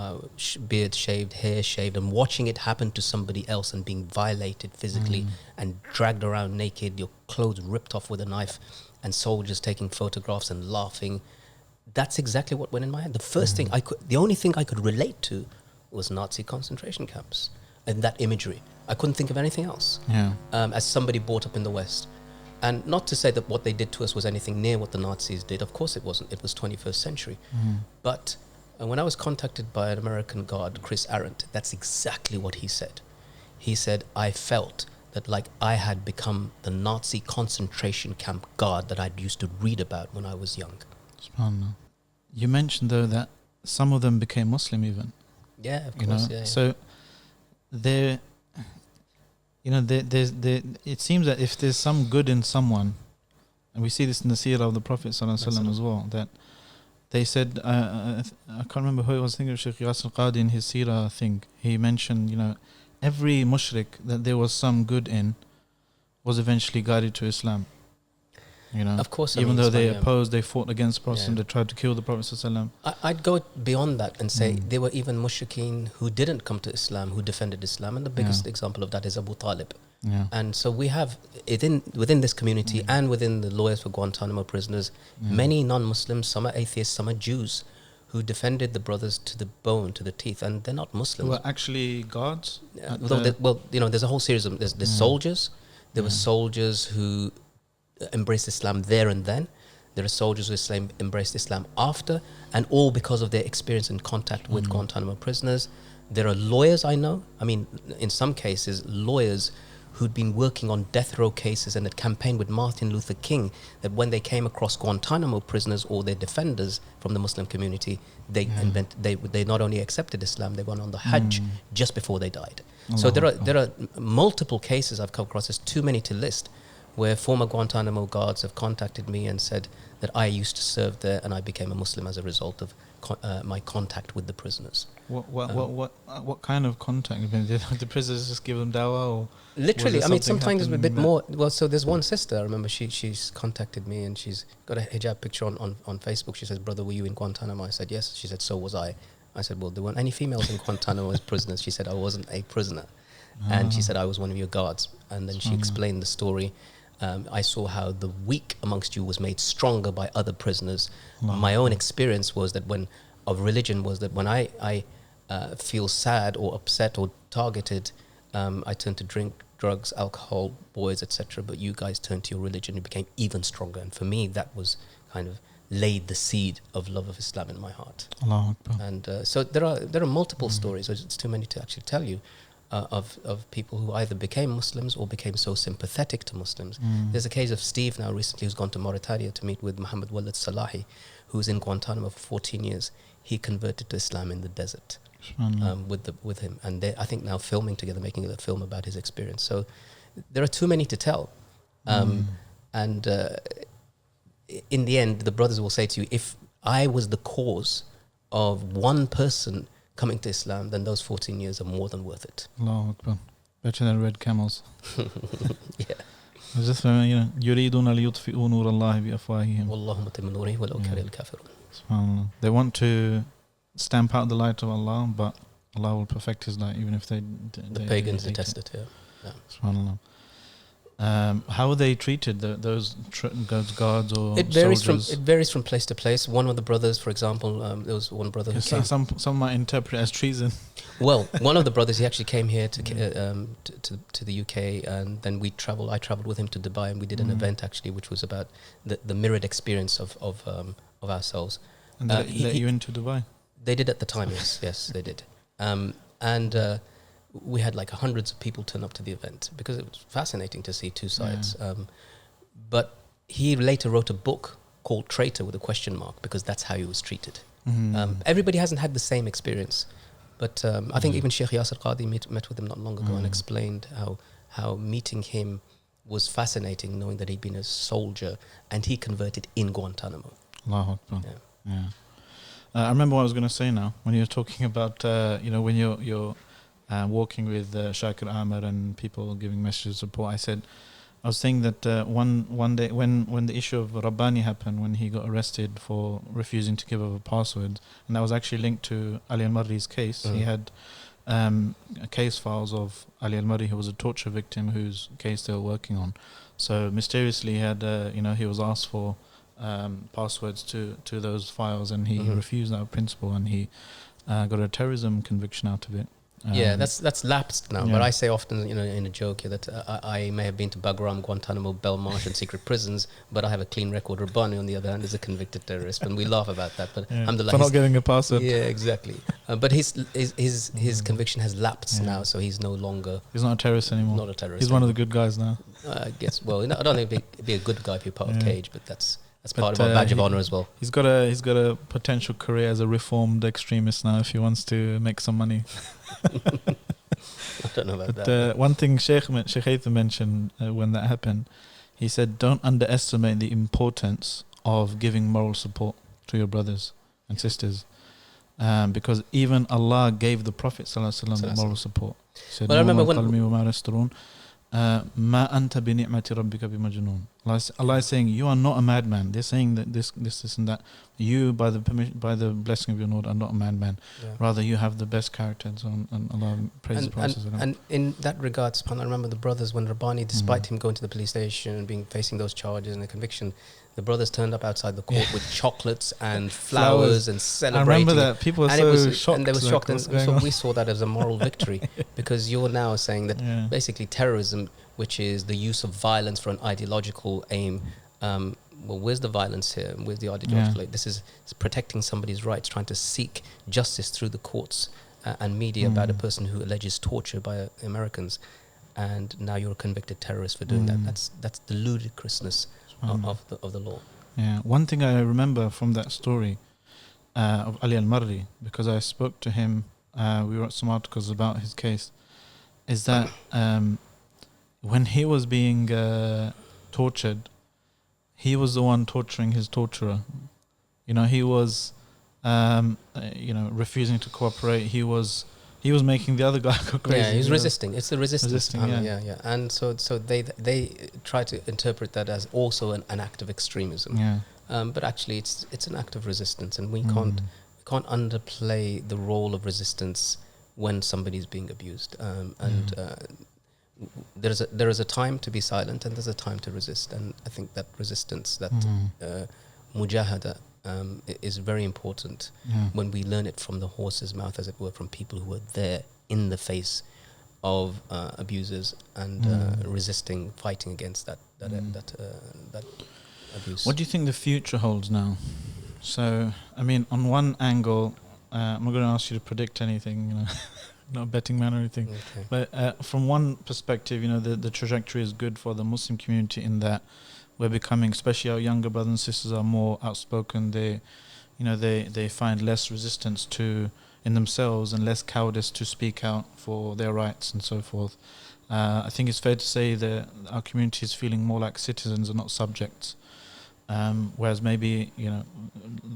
beard shaved, hair shaved, and watching it happen to somebody else and being violated physically and dragged around naked, your clothes ripped off with a knife, and soldiers taking photographs and laughing, that's exactly what went in my head. The first thing the only thing I could relate to was Nazi concentration camps and that imagery. I couldn't think of anything else. Yeah. As somebody brought up in the West. And not to say that what they did to us was anything near what the Nazis did. Of course it wasn't. It was 21st century. But when I was contacted by an American guard, Chris Arendt, that's exactly what he said. He said, I felt that like I had become the Nazi concentration camp guard that I'd used to read about when I was young. SubhanAllah. You mentioned though that some of them became Muslim even. Yeah, of course. Yeah. So there, it seems that if there's some good in someone, and we see this in the seerah of the Prophet ﷺ as well, that they said, I can't remember who it was, I think it was Shaykh Yas al-Qadi in his seerah thing, he mentioned, every mushrik that there was some good in was eventually guided to Islam. Of course. Even though they opposed, they fought against Protestant, they tried to kill the Prophet ﷺ. I'd go beyond that and say there were even mushrikeen who didn't come to Islam, who defended Islam. And the biggest example of that is Abu Talib. Yeah. And so we have within this community and within the lawyers for Guantanamo prisoners, many non-Muslims, some are atheists, some are Jews, who defended the brothers to the bone, to the teeth, and they're not Muslims. Who were actually guards? There's a whole series of there's soldiers. There were soldiers who embraced Islam there and then. There are soldiers who embraced Islam after, and all because of their experience in contact with Guantanamo prisoners. There are lawyers I know. I mean, in some cases, lawyers who'd been working on death row cases and had campaigned with Martin Luther King, that when they came across Guantanamo prisoners or their defenders from the Muslim community, they not only accepted Islam, they went on the Hajj just before they died. So there are multiple cases I've come across, there's too many to list, where former Guantanamo guards have contacted me and said that I used to serve there and I became a Muslim as a result of my contact with the prisoners. What kind of contact? Did the prisoners just give them dawah, or literally? I mean, sometimes a bit more. Well, so there's one sister. I remember she's contacted me and she's got a hijab picture on Facebook. She says, "Brother, were you in Guantanamo?" I said, "Yes." She said, "So was I." I said, "Well, there weren't any females in Guantanamo as prisoners." She said, "I wasn't a prisoner," and she said, "I was one of your guards." And then she explained the story. I saw how the weak amongst you was made stronger by other prisoners. My own experience was that when I feel sad or upset or targeted, I turn to drink, drugs, alcohol, boys, etc. But you guys turned to your religion, you became even stronger. And for me, that was kind of laid the seed of love of Islam in my heart. Allāhu. And so there are multiple stories. It's too many to actually tell you. Of people who either became Muslims or became so sympathetic to Muslims. There's a case of Steve now recently who's gone to Mauritania to meet with Muhammad Walid Salahi, who's in Guantanamo for 14 years. He converted to Islam in the desert with him, and they're, I think, now filming together, making a film about his experience. So there are too many to tell, and in the end, the brothers will say to you, if I was the cause of one person coming to Islam, then those 14 years are more than worth it. Allāhu Akbar. Better than red camels. Yeah. Just يريدون ليطفئوا نور الله بأفواههم. والله متم نوره ولو كره الكافرون. SubhanAllah. They want to stamp out the light of Allah, but Allah will perfect His light, even if the pagans detest it. Yeah. SubhanAllah. How are they treated? Those guards or it varies soldiers? It varies from place to place. One of the brothers, for example, there was one brother who came. Some might interpret it as treason. Well, one of the brothers, he actually came here to the UK, and then I travelled with him to Dubai, and we did an event actually, which was about the mirrored experience of ourselves. And they let you into Dubai? They did at the time, yes, they did. We had like hundreds of people turn up to the event because it was fascinating to see two sides. But he later wrote a book called Traitor with a question mark, because that's how he was treated. Everybody hasn't had the same experience. But I think even Sheikh Yasir Qadi met with him not long ago and explained how meeting him was fascinating, knowing that he'd been a soldier and he converted in Guantanamo. Allāhu Akbar. Yeah. I remember what I was going to say now when you were talking about when you're walking with Shakir Amir and people giving messages of support. I was saying that one day when the issue of Rabbani happened, when he got arrested for refusing to give over passwords, and that was actually linked to Ali Al-Marri's case. He had case files of Ali Al-Marri, who was a torture victim whose case they were working on. So mysteriously he had he was asked for passwords to those files, and he refused that principle, and he got a terrorism conviction out of it. That's lapsed now. But I say often, in a joke that I may have been to Bagram, Guantanamo, Belmarsh, and secret prisons, but I have a clean record. Rabbani, on the other hand, is a convicted terrorist, and we laugh about that. But for not giving a password. Yeah, exactly. But his conviction has lapsed now, so he's no longer. He's not a terrorist anymore. Not a terrorist. He's one of the good guys now. I guess. Well, I don't think he'd be a good guy if you're part of Cage, but that's part of our badge of honor as well. He's got a potential career as a reformed extremist now if he wants to make some money. I don't know about that. One thing Sheikh Haytham mentioned when that happened, he said, don't underestimate the importance of giving moral support to your brothers and sisters, because even Allah gave the Prophet ﷺ moral support. He said, I remember ما أنت بنعمة ربك بمجنون. Allah is saying, you are not a madman. They're saying that this, and that. You, by the blessing of your Lord, are not a madman. Yeah. Rather, you have the best character. And Allah praises the promises. And in that regard, subhanAllah, I remember the brothers, when Rabbani, despite him going to the police station and facing those charges and the conviction, the brothers turned up outside the court with chocolates and flowers and celebrating. I remember that. People were shocked. And they were shocked. And so on? we saw that as a moral victory, because you're now saying that basically terrorism, which is the use of violence for an ideological aim, well, where's the violence here? Where's the ideological aim? This is protecting somebody's rights, trying to seek justice through the courts and media about a person who alleges torture by Americans. And now you're a convicted terrorist for doing that. That's the ludicrousness of the law. Yeah. One thing I remember from that story of Ali al-Marri, because I spoke to him, we wrote some articles about his case, is that when he was being tortured, he was the one torturing his torturer. He was refusing to cooperate. He was making the other guy go crazy. Yeah, he's resisting. It's the resistance. Yeah. And so they try to interpret that as also an act of extremism. Yeah. But actually, it's an act of resistance, and we can't underplay the role of resistance when somebody's being abused. There is a time to be silent, and there's a time to resist. And I think that resistance, that mujahada, is very important when we learn it from the horse's mouth, as it were, from people who are there in the face of abusers and resisting, fighting against that abuse. What do you think the future holds now? So, I mean, on one angle, I'm not going to ask you to predict anything, not a betting man or anything. Okay. But from one perspective, the trajectory is good for the Muslim community in that we're becoming, especially our younger brothers and sisters, are more outspoken. They find less resistance in themselves and less cowardice to speak out for their rights and so forth. I think it's fair to say that our community is feeling more like citizens and not subjects. Whereas maybe,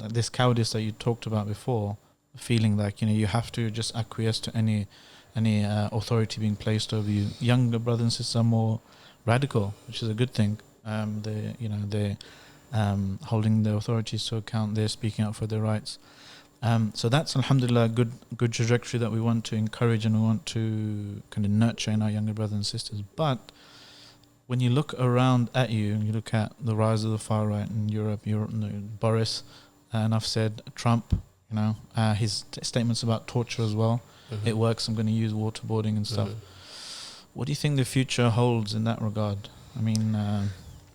this cowardice that you talked about before, feeling like, you have to just acquiesce to any authority being placed over you. Younger brothers and sisters are more radical, which is a good thing. They're holding the authorities to account. They're speaking out for their rights. So that's, alhamdulillah, a good trajectory that we want to encourage and we want to kind of nurture in our younger brothers and sisters. But when you look around at you look at the rise of the far right in Europe, Boris, and I've said Trump, his statements about torture as well. It works. I'm going to use waterboarding and stuff. What do you think the future holds in that regard? I mean,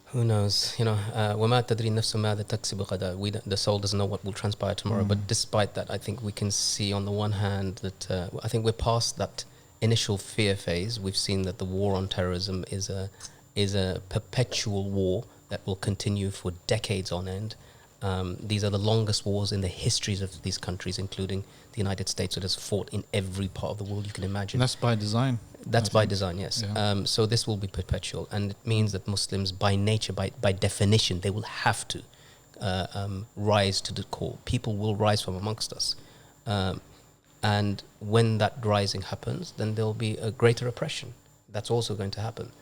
who knows? وَمَا تَدْرِي النَّفْسُ مَاذَا تَكْسِبُ غَدًا. The soul doesn't know what will transpire tomorrow. But despite that, I think we can see on the one hand that I think we're past that initial fear phase. We've seen that the war on terrorism is a perpetual war that will continue for decades on end. These are the longest wars in the histories of these countries, including the United States, that has fought in every part of the world you can imagine. And that's by design. That's by design, yes. Yeah. So this will be perpetual, and it means that Muslims, by nature, by definition, they will have to rise to the call. People will rise from amongst us. And when that rising happens, then there will be a greater oppression. That's also going to happen.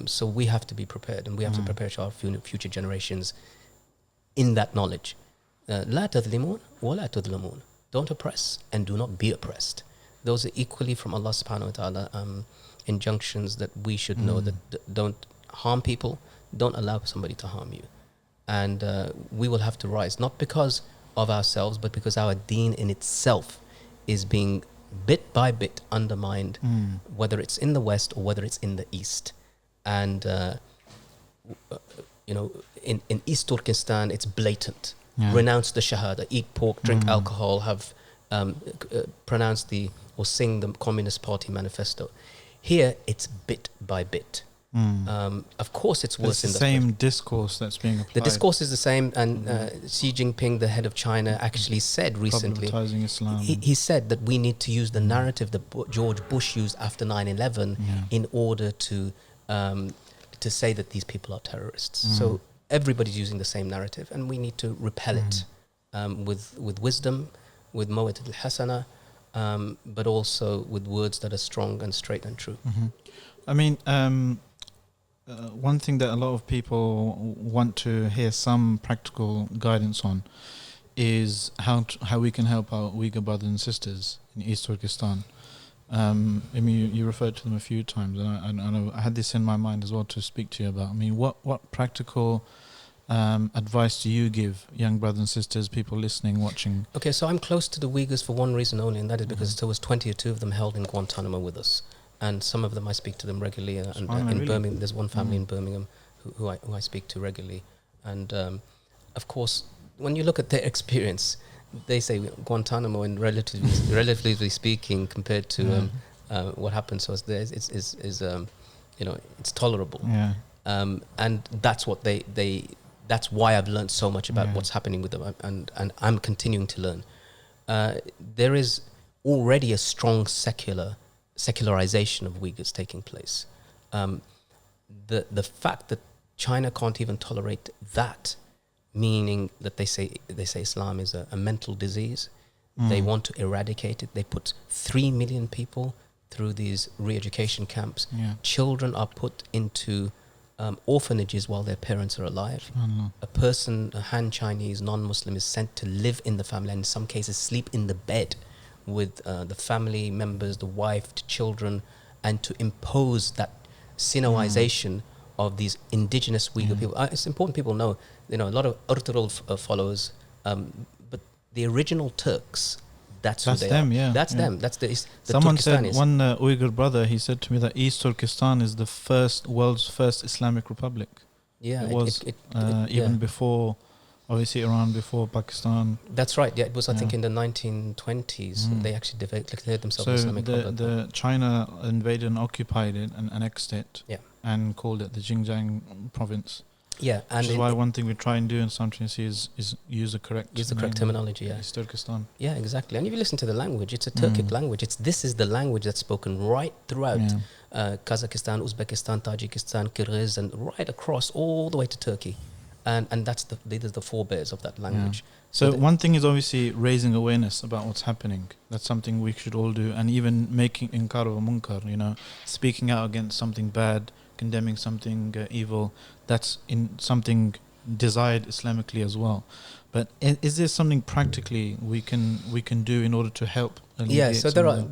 So we have to be prepared, and we have to prepare our future generations in that knowledge. لا تظلمون ولا تظلمون. Don't oppress and do not be oppressed. Those are equally from Allah subhanahu wa ta'ala injunctions that we should know, that don't harm people, don't allow somebody to harm you. And we will have to rise, not because of ourselves, but because our deen in itself is being bit by bit undermined, whether it's in the West or whether it's in the East. And in East Turkestan, it's blatant. Renounce the Shahada, eat pork, drink alcohol, have pronounce or sing the Communist Party manifesto. Here, it's bit by bit. Of course, it's worse. It's the same discourse that's being applied. The discourse is the same, and Xi Jinping, the head of China, actually said recently, Islam. He said that we need to use the narrative that George Bush used after 9/11 in order to say that these people are terrorists. So everybody's using the same narrative, and we need to repel it with wisdom, with maw'izat al-hasana, but also with words that are strong and straight and true. I mean, one thing that a lot of people want to hear some practical guidance on is how we can help our Uyghur brothers and sisters in East Turkestan. I mean, you referred to them a few times, and I had this in my mind as well to speak to you about. I mean, what practical advice do you give young brothers and sisters, people listening, watching? Okay, so I'm close to the Uyghurs for one reason only, and that is because there was 22 of them held in Guantanamo with us, and some of them I speak to them regularly. And in really? Birmingham, there's one family in Birmingham who I speak to regularly, and of course, when you look at their experience, they say Guantanamo, and relatively speaking, compared to what happened to us there, is it's tolerable. Yeah. And that's what that's why I've learned so much about what's happening with them, and I'm continuing to learn. There is already a strong secularization of Uyghurs taking place. The fact that China can't even tolerate that, meaning that they say Islam is a mental disease. They want to eradicate it. They put 3 million people through these re-education camps. Children are put into orphanages while their parents are alive. A Han Chinese non-Muslim is sent to live in the family, and in some cases sleep in the bed with the family members, the wife, the children, and to impose that Sinoization of these indigenous Uyghur people. It's important people know, a lot of Ertugrul followers, but the original Turks, that's who they them, are. yeah. That's them. That's the Someone Turkestanis. said, one Uyghur brother, he said to me that East Turkestan is the world's first Islamic republic. Yeah, it was even before, obviously around before Pakistan. That's right. Yeah, it was I think in the 1920s they actually declared themselves Islamic republic. The China invaded and occupied it and annexed it. Yeah. And called it the Xinjiang province. Yeah, and which is why one thing we try and do in Sanctions is use the correct terminology. Yeah, East Turkestan. Yeah, exactly. And if you listen to the language, it's a Turkic language. This is the language that's spoken right throughout Kazakhstan, Uzbekistan, Tajikistan, Kyrgyz, and right across all the way to Turkey. And that's these are the forebears of that language. So one thing is obviously raising awareness about what's happening. That's something we should all do, and even making inkar wa munkar, speaking out against something bad, condemning something evil. That's in something desired Islamically as well. But is there something practically we can do in order to help? Yeah, so there are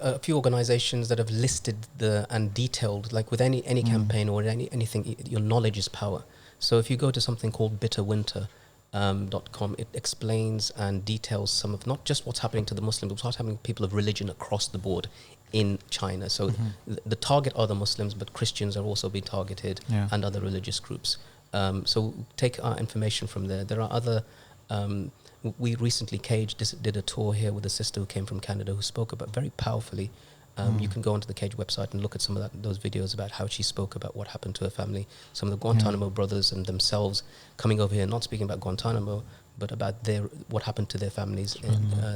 a few organizations that have listed and detailed, like with any campaign or anything, your knowledge is power. So if you go to something called bitterwinter.com, it explains and details some of not just what's happening to the Muslims, but what's happening to people of religion across the board in China. So the target are the Muslims, but Christians are also being targeted and other religious groups. So take our information from there. There are other... we recently, Cage did a tour here with a sister who came from Canada who spoke about very powerfully. You can go onto the Cage website and look at some of those videos about how she spoke about what happened to her family. Some of the Guantanamo brothers and themselves coming over here, not speaking about Guantanamo, but about what happened to their families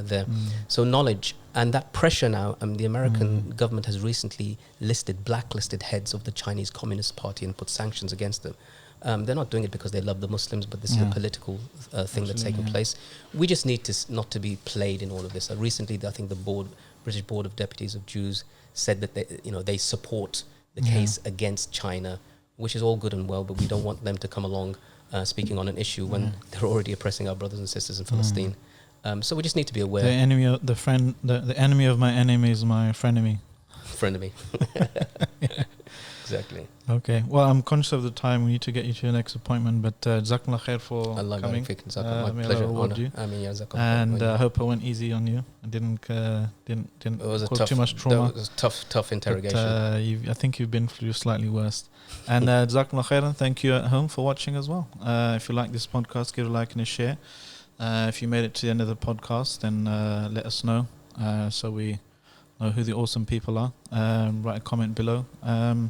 there. So knowledge and that pressure now, the American government has recently blacklisted heads of the Chinese Communist Party and put sanctions against them. They're not doing it because they love the Muslims, but this is a political thing that's taking place. We just need not to be played in all of this. Recently, I think the British Board of Deputies of Jews said that they support the case against China, which is all good and well, but we don't want them to come along speaking on an issue when they're already oppressing our brothers and sisters in Palestine. So we just need to be aware. The enemy of my enemy is my frenemy. Frenemy. Exactly. Okay. Well, I'm conscious of the time. We need to get you to your next appointment. But Jazakallah khair for coming. My pleasure. Reward you. And I hope I went easy on you. I didn't cause too much trauma. It was a tough interrogation. I think you've been through slightly worse. And Jazakallah khairan. Thank you at home for watching as well. If you like this podcast, give a like and a share. If you made it to the end of the podcast, then let us know so we know who the awesome people are. Write a comment below. And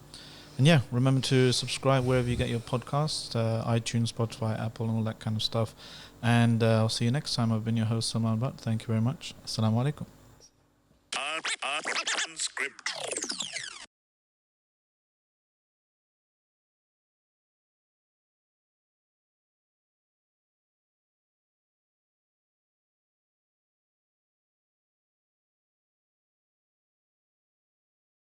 remember to subscribe wherever you get your podcasts, iTunes, Spotify, Apple, and all that kind of stuff. And I'll see you next time. I've been your host, Salman Butt. Thank you very much. Assalamu alaikum. Unscripted.